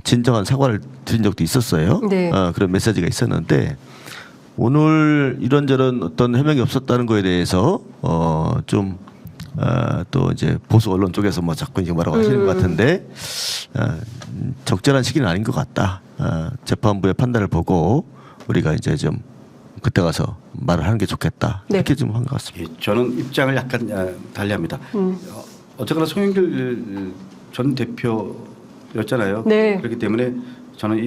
진정한 사과를 드린 적도 있었어요. 네. 그런 메시지가 있었는데 오늘 이런저런 어떤 해명이 없었다는 거에 대해서 좀 또 이제 보수 언론 쪽에서 뭐 자꾸 이제 뭐라고 하시는 것 같은데 적절한 시기는 아닌 것 같다. 재판부의 판단을 보고 우리가 이제 좀 그때 가서 말을 하는 게 좋겠다. 네. 이렇게 좀 한 것 같습니다. 예, 저는 입장을 약간 달리합니다. 어쨌거나 송영길 전 대표였잖아요. 네. 그렇기 때문에 저는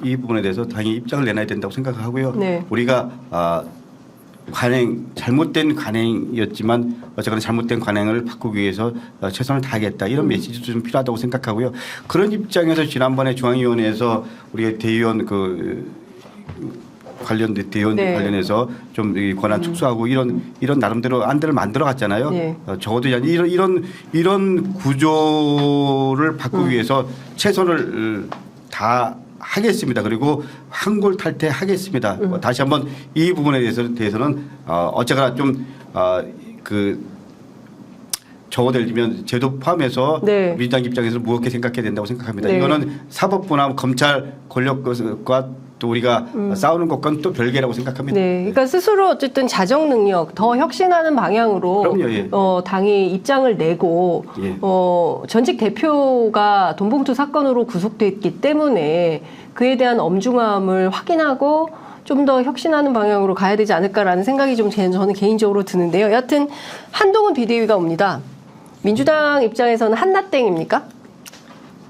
이 부분에 대해서 당연히 입장을 내놔야 된다고 생각하고요. 네. 우리가 잘못된 관행이었지만 어쨌거나 잘못된 관행을 바꾸기 위해서 최선을 다하겠다 이런 메시지도 좀 필요하다고 생각하고요. 그런 입장에서 지난번에 중앙위원회에서 우리 대의원 대의원 네. 관련해서 좀 이 권한 축소하고 이런 나름대로 안들을 만들어 갔잖아요. 네. 적어도 이런 구조를 바꾸기 위해서 최선을 다 하겠습니다. 그리고 한골 탈퇴하겠습니다. 다시 한번 이 부분에 대해서는 어쨌거나 좀 적어도 예를 들면 제도 포함해서 네. 민주당 입장에서 무겁게 생각해야 된다고 생각합니다. 네. 이거는 사법부나 검찰 권력과 또 우리가 싸우는 것과는 또 별개라고 생각합니다. 네, 그러니까 스스로 어쨌든 자정 능력 더 혁신하는 방향으로 그럼요, 예. 당이 입장을 내고 예. 전직 대표가 돈봉투 사건으로 구속됐기 때문에 그에 대한 엄중함을 확인하고 좀 더 혁신하는 방향으로 가야 되지 않을까라는 생각이 좀 저는 개인적으로 드는데요. 여하튼 한동훈 비대위가 옵니다. 민주당 입장에서는 한나땡입니까?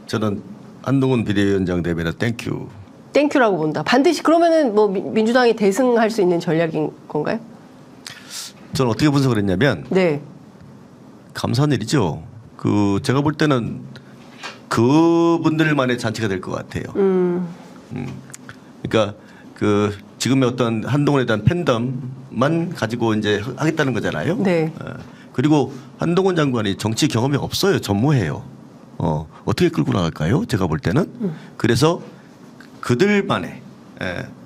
저는 한동훈 비대위원장 대변에 땡큐. 땡큐라고 본다. 반드시 그러면은 뭐 민주당이 대승할 수 있는 전략인 건가요? 저는 어떻게 분석을 했냐면 네. 감사한 일이죠. 제가 볼 때는 그분들만의 잔치가 될 것 같아요. 그러니까 지금의 어떤 한동훈에 대한 팬덤만 가지고 이제 하겠다는 거잖아요. 네. 그리고 한동훈 장관이 정치 경험이 없어요. 전무해요. 어떻게 끌고 나갈까요? 제가 볼 때는. 그래서 그들만의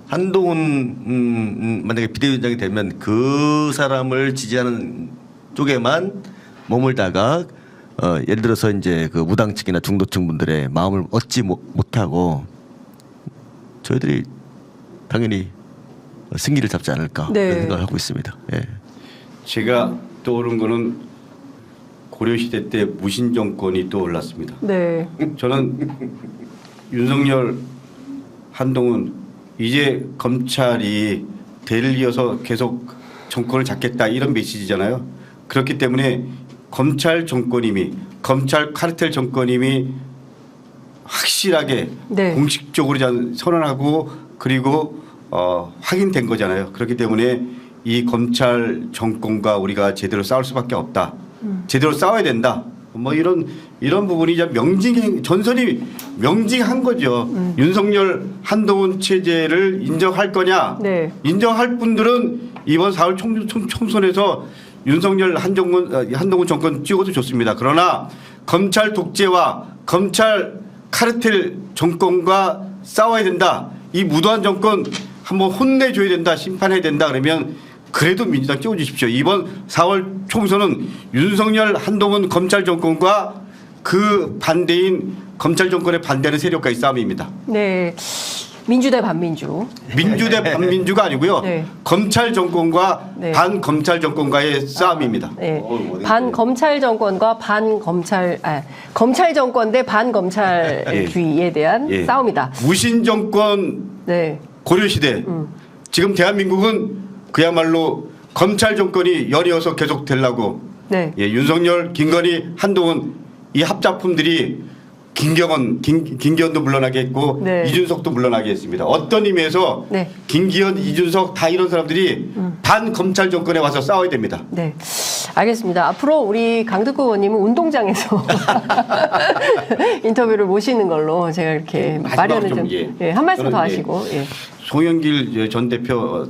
한동훈 만약에 비대위원장이 되면 그 사람을 지지하는 쪽에만 머물다가 예를 들어서 이제 그 무당층이나 중도층 분들의 마음을 얻지 못하고 저희들이 당연히 승기를 잡지 않을까 네. 그런 생각을 하고 있습니다. 예. 제가 떠오른 거는 고려시대 때 무신 정권이 떠올랐습니다. 네. 저는 윤석열, 한동훈 이제 검찰이 대를 이어서 계속 정권을 잡겠다 이런 메시지잖아요. 그렇기 때문에 검찰 정권임이 검찰 카르텔 정권임이 확실하게 네. 공식적으로 선언하고 그리고 확인된 거잖아요. 그렇기 때문에 이 검찰 정권과 우리가 제대로 싸울 수밖에 없다. 제대로 싸워야 된다. 뭐 이런 부분이 이제 전선이 명징한 거죠. 윤석열 한동훈 체제를 인정할 거냐? 네. 인정할 분들은 이번 4월 총선에서 윤석열 한동훈 정권 찍어도 좋습니다. 그러나 검찰 독재와 검찰 카르텔 정권과 싸워야 된다. 이 무도한 정권 한번 혼내줘야 된다. 심판해야 된다. 그러면 그래도 민주당 찍어주십시오. 이번 4월 총선은 윤석열 한동훈 검찰 정권과 그 반대인 검찰 정권에 반대하는 세력과의 싸움입니다. 네. 민주 대 반민주. 민주 대 반민주가 아니고요. 네. 검찰 정권과 네. 반검찰 정권과의 싸움입니다. 네. 반검찰 정권과 검찰 정권 대 반검찰주의에 대한 예. 싸움이다. 무신 정권 네. 고려시대 지금 대한민국은 그야말로 검찰 정권이 연이어서 계속 되려고 네. 예, 윤석열, 김건희, 한동훈 이 합작품들이 김기현도 물러나게 했고 네. 이준석도 물러나게 했습니다. 어떤 의미에서 네. 김기현, 이준석 다 이런 사람들이 반검찰 정권에 와서 싸워야 됩니다. 네. 알겠습니다. 앞으로 우리 강덕구 의원님은 운동장에서 인터뷰를 모시는 걸로 제가 이렇게 마지막으로 마련을 좀, 좀, 한 말씀 더 저는, 하시고. 예. 송영길 전 대표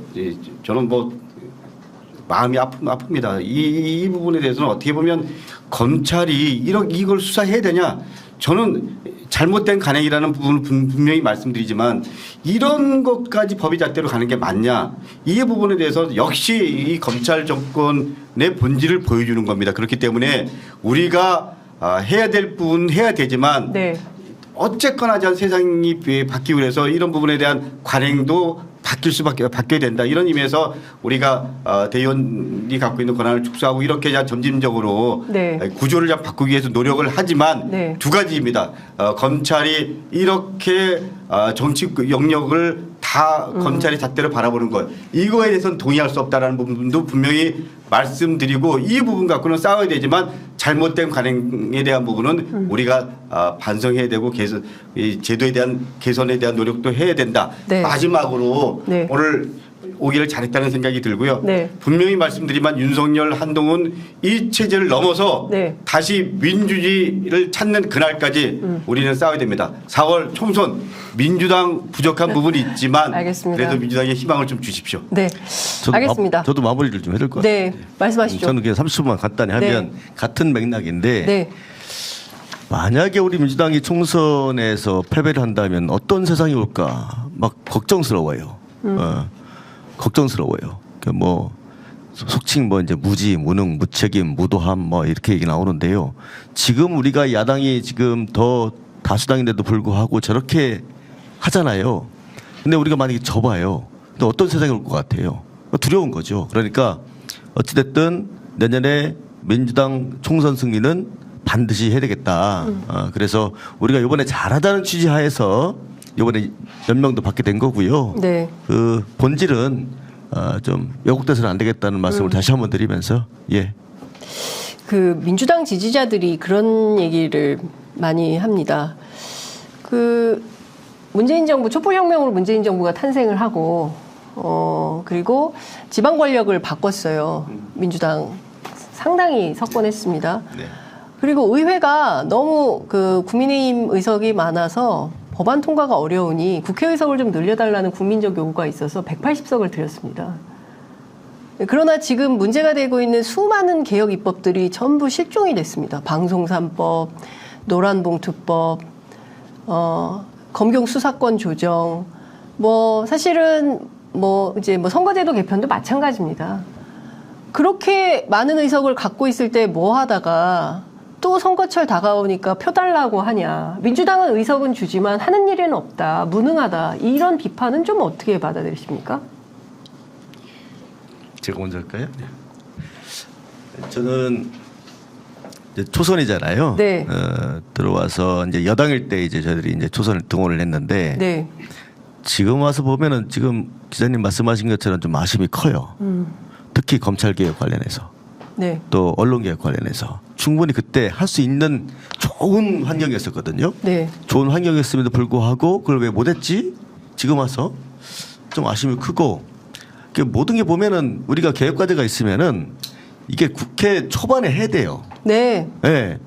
저는 뭐 마음이 아픕니다. 이 부분에 대해서는 어떻게 보면 검찰이 이걸 수사해야 되냐? 저는 잘못된 간행이라는 부분을 분명히 말씀드리지만 이런 것까지 법의 잣대로 가는 게 맞냐? 이 부분에 대해서 역시 이 검찰 정권의 본질을 보여주는 겁니다. 그렇기 때문에 우리가 해야 될 부분 해야 되지만 네. 어쨌거나 세상이 바뀌고 그래서 이런 부분에 대한 관행도 바뀌어야 된다. 이런 의미에서 우리가 대의원이 갖고 있는 권한을 축소하고 이렇게 점진적으로 네. 구조를 좀 바꾸기 위해서 노력을 하지만 네. 두 가지입니다. 검찰이 이렇게 정치 영역을 다 검찰의 잣대로 바라보는 것 이거에 대해서는 동의할 수 없다라는 부분도 분명히 말씀드리고 이 부분 갖고는 싸워야 되지만 잘못된 관행에 대한 부분은 우리가 반성해야 되고 이 제도에 대한 개선에 대한 노력도 해야 된다. 네. 마지막으로 네. 오늘 오기를 잘했다는 생각이 들고요. 네. 분명히 말씀드리면 윤석열 한동훈 이 체제를 넘어서 네. 다시 민주주의를 찾는 그날까지 우리는 싸워야 됩니다. 4월 총선 민주당 부족한 부분이 있지만 알겠습니다. 그래도 민주당에 희망을 좀 주십시오. 네. 알겠습니다. 저도 마무리를 좀 해야 될 것 같아요. 네. 말씀하시죠. 저는 그냥 30초만 간단히 하면 네. 같은 맥락인데 네. 만약에 우리 민주당이 총선에서 패배를 한다면 어떤 세상이 올까 막 걱정스러워요. 걱정스러워요. 뭐 속칭 뭐 이제 무지, 무능, 무책임, 무도함 뭐 이렇게 얘기 나오는데요. 지금 우리가 야당이 지금 더 다수당인데도 불구하고 저렇게 하잖아요. 근데 우리가 만약에 져봐요. 근데 어떤 세상이 올 것 같아요. 두려운 거죠. 그러니까 어찌됐든 내년에 민주당 총선 승리는 반드시 해야 되겠다. 그래서 우리가 이번에 잘하다는 취지하에서 이번에 연명도 받게 된 거고요. 네. 그 본질은 좀 왜곡돼서는 안 되겠다는 말씀을 다시 한번 드리면서 예. 그 민주당 지지자들이 그런 얘기를 많이 합니다. 그 문재인 정부 촛불혁명으로 문재인 정부가 탄생을 하고 그리고 지방 권력을 바꿨어요. 민주당 상당히 석권했습니다. 네. 그리고 의회가 너무 그 국민의힘 의석이 많아서 법안 통과가 어려우니 국회의석을 좀 늘려달라는 국민적 요구가 있어서 180석을 드렸습니다. 그러나 지금 문제가 되고 있는 수많은 개혁 입법들이 전부 실종이 됐습니다. 방송3법, 노란봉투법, 검경 수사권 조정, 뭐 사실은 뭐 이제 뭐 선거제도 개편도 마찬가지입니다. 그렇게 많은 의석을 갖고 있을 때 뭐 하다가 또 선거철 다가오니까 표 달라고 하냐. 민주당은 의석은 주지만 하는 일은 없다. 무능하다. 이런 비판은 좀 어떻게 받아들이십니까? 제가 먼저 할까요? 저는 이제 초선이잖아요. 네. 들어와서 이제 여당일 때 이제 저희들이 이제 초선을 등원을 했는데 네. 지금 와서 보면은 지금 기자님 말씀하신 것처럼 좀 아쉬움이 커요. 특히 검찰개혁 관련해서 네. 또 언론개혁 관련해서 충분히 그때 할 수 있는 좋은 환경이었었거든요. 네. 좋은 환경이었음에도 불구하고 그걸 왜 못했지? 지금 와서 좀 아쉬움이 크고 그 모든 게 보면은 우리가 개혁 과제가 있으면은 이게 국회 초반에 해야 돼요. 네. 예.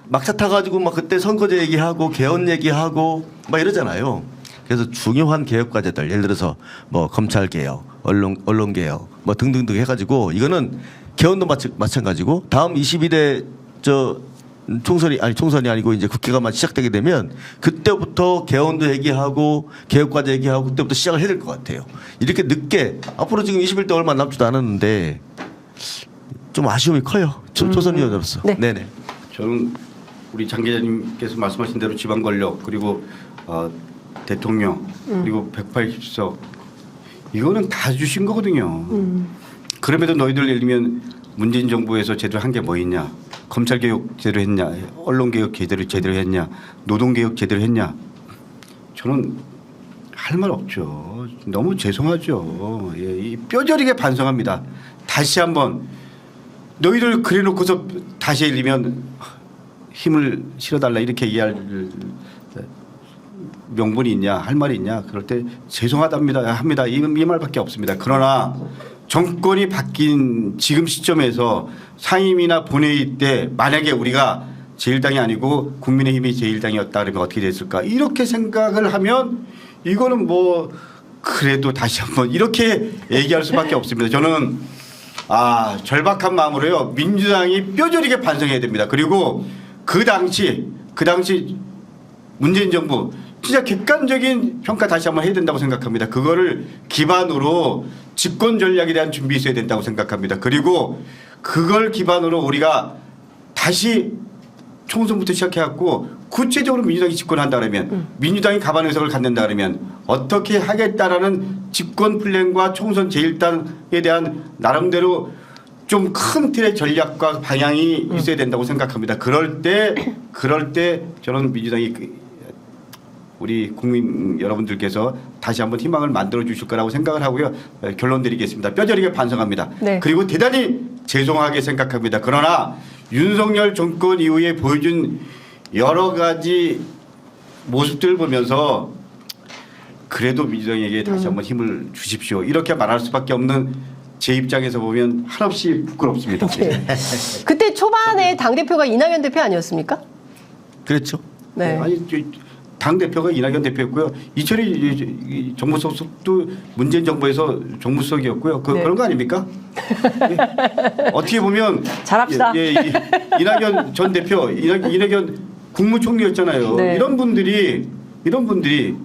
막차 타가지고 막 그때 선거제 얘기하고 개헌 얘기하고 막 이러잖아요. 그래서 중요한 개혁 과제들 예를 들어서 뭐 검찰 개혁, 언론 개혁 뭐 등등등 해가지고 이거는 개헌도 마찬가지고 다음 21대 총선이 아니고 이제 국회가 막 시작되게 되면 그때부터 개헌도 얘기하고 개혁 과제 얘기하고 그때부터 시작을 해야 될 것 같아요. 이렇게 늦게 앞으로 지금 21대 얼마 남지도 않았는데 좀 아쉬움이 커요. 초선위원으로서. 네. 네네. 저는 우리 장 기자님께서 말씀하신 대로 지방 권력 그리고 대통령 그리고 180석 이거는 다 주신 거거든요. 그럼에도 너희들 예를 들면 문재인 정부에서 제대로 한 게 뭐 있냐? 검찰 개혁 제대로 했냐? 언론 개혁 제대로 했냐? 노동 개혁 제대로 했냐? 저는 할 말 없죠. 너무 죄송하죠. 예, 이 뼈저리게 반성합니다. 다시 한번 너희들 그래놓고서 다시 일리면 힘을 실어달라 이렇게 이해할 명분이 있냐 할 말이 있냐 그럴 때 죄송하답니다 합니다 이 말밖에 없습니다. 그러나 정권이 바뀐 지금 시점에서 상임이나 본회의 때 만약에 우리가 제1당이 아니고 국민의힘이 제1당이었다 그러면 어떻게 됐을까 이렇게 생각을 하면 이거는 뭐 그래도 다시 한번 이렇게 얘기할 수밖에 없습니다. 저는 절박한 마음으로요 민주당이 뼈저리게 반성해야 됩니다. 그리고 그 당시 문재인 정부 진짜 객관적인 평가 다시 한번 해야 된다고 생각합니다. 그거를 기반으로 집권 전략에 대한 준비 있어야 된다고 생각합니다. 그리고 그걸 기반으로 우리가 다시 총선부터 시작해갖고 구체적으로 민주당이 집권한다 그러면 민주당이 가반 의석을 갖는다 그러면 어떻게 하겠다라는 집권 플랜과 총선 제1당에 대한 나름대로 좀 큰 틀의 전략과 방향이 있어야 된다고 생각합니다. 그럴 때 저는 민주당이 우리 국민 여러분들께서 다시 한번 희망을 만들어 주실 거라고 생각을 하고요. 결론 드리겠습니다. 뼈저리게 반성합니다. 네. 그리고 대단히 죄송하게 생각합니다. 그러나 윤석열 정권 이후에 보여준 여러 가지 모습들을 보면서 그래도 민주당에게 다시 한번 힘을 주십시오. 이렇게 말할 수밖에 없는 제 입장에서 보면 한없이 부끄럽습니다. 네. 그때 초반에 당대표가 이낙연 대표 아니었습니까? 그랬죠. 네. 아니 당 대표가 이낙연 대표였고요. 이철이 정무수석도 문재인 정부에서 정무수석이었고요. 네. 그런 거 아닙니까? 예. 어떻게 보면 잘합시다. 이낙연 전 대표, 이낙연 국무총리였잖아요. 네. 이런 분들이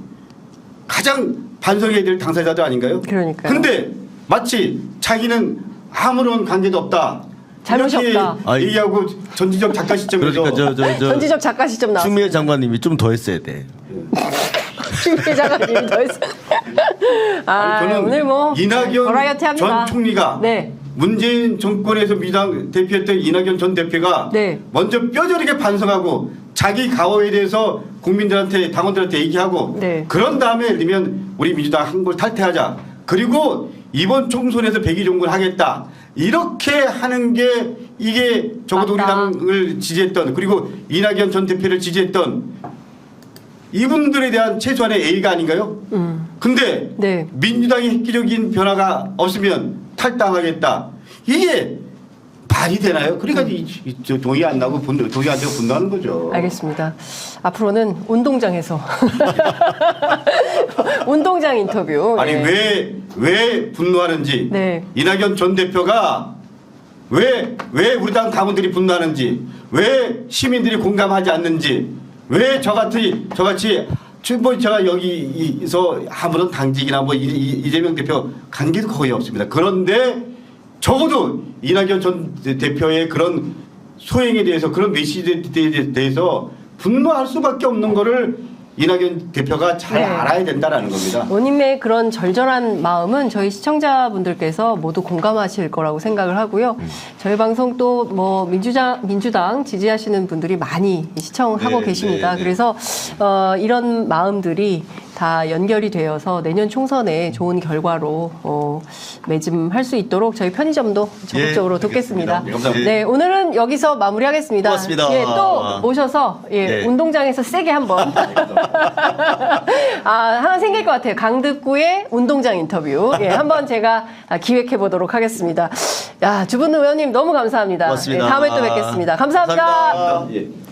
가장 반성해야 될 당사자도 아닌가요? 그러니까요. 근데 마치 자기는 아무런 관계도 없다. 잘못이 이렇게 없다. 얘기하고 전지적 작가 시점에서 그러니까 전지적 작가 시점 나왔어요. 추미애 장관님이 좀 더 했어야 돼. 추미애 장관님이 더 했어요. 저는 오늘 뭐 이낙연 버라이어티 합니다. 전 총리가 네. 문재인 정권에서 민주당 대표했던 이낙연 전 대표가 네. 먼저 뼈저리게 반성하고 자기 가오에 대해서 국민들한테 당원들한테 얘기하고 네. 그런 다음에 되면 우리 민주당 한 걸 탈퇴하자. 그리고 이번 총선에서 백의종군 하겠다. 이렇게 하는 게 이게 적어도 맞다. 우리 당을 지지했던 그리고 이낙연 전 대표를 지지했던 이분들에 대한 최소한의 A가 아닌가요? 근데 네. 민주당이 획기적인 변화가 없으면 탈당하겠다. 이게 말이 되나요? 그러니까 동의 안 나고 동의 안 되고 분노하는 거죠. 알겠습니다. 앞으로는 운동장에서 운동장 인터뷰. 아니 예. 왜 분노하는지 네. 이낙연 전 대표가 왜 우리 당 당원들이 분노하는지 왜 시민들이 공감하지 않는지 왜 저같이 뭐 제가 여기서 아무런 당직이나 뭐 이재명 대표 관계도 거의 없습니다. 그런데 적어도 이낙연 전 대표의 그런 소행에 대해서 그런 메시지에 대해서 분노할 수밖에 없는 거를 이낙연 대표가 잘 네. 알아야 된다라는 겁니다. 원님의 그런 절절한 마음은 저희 시청자분들께서 모두 공감하실 거라고 생각을 하고요. 저희 방송 또 뭐 민주당 지지하시는 분들이 많이 시청하고 네, 계십니다. 네, 네. 그래서 이런 마음들이 다 연결이 되어서 내년 총선에 좋은 결과로 매짐할 수 있도록 저희 편의점도 적극적으로 예, 돕겠습니다. 알겠습니다. 감사합니다. 네, 오늘은 여기서 마무리하겠습니다. 고맙습니다. 예, 또 모셔서 예. 운동장에서 세게 한번 하나 생길 것 같아요. 강득구의 운동장 인터뷰. 예, 한번 제가 기획해 보도록 하겠습니다. 야, 주분 의원님 너무 감사합니다. 고맙습니다. 예, 다음에 또 뵙겠습니다. 감사합니다. 감사합니다. 예.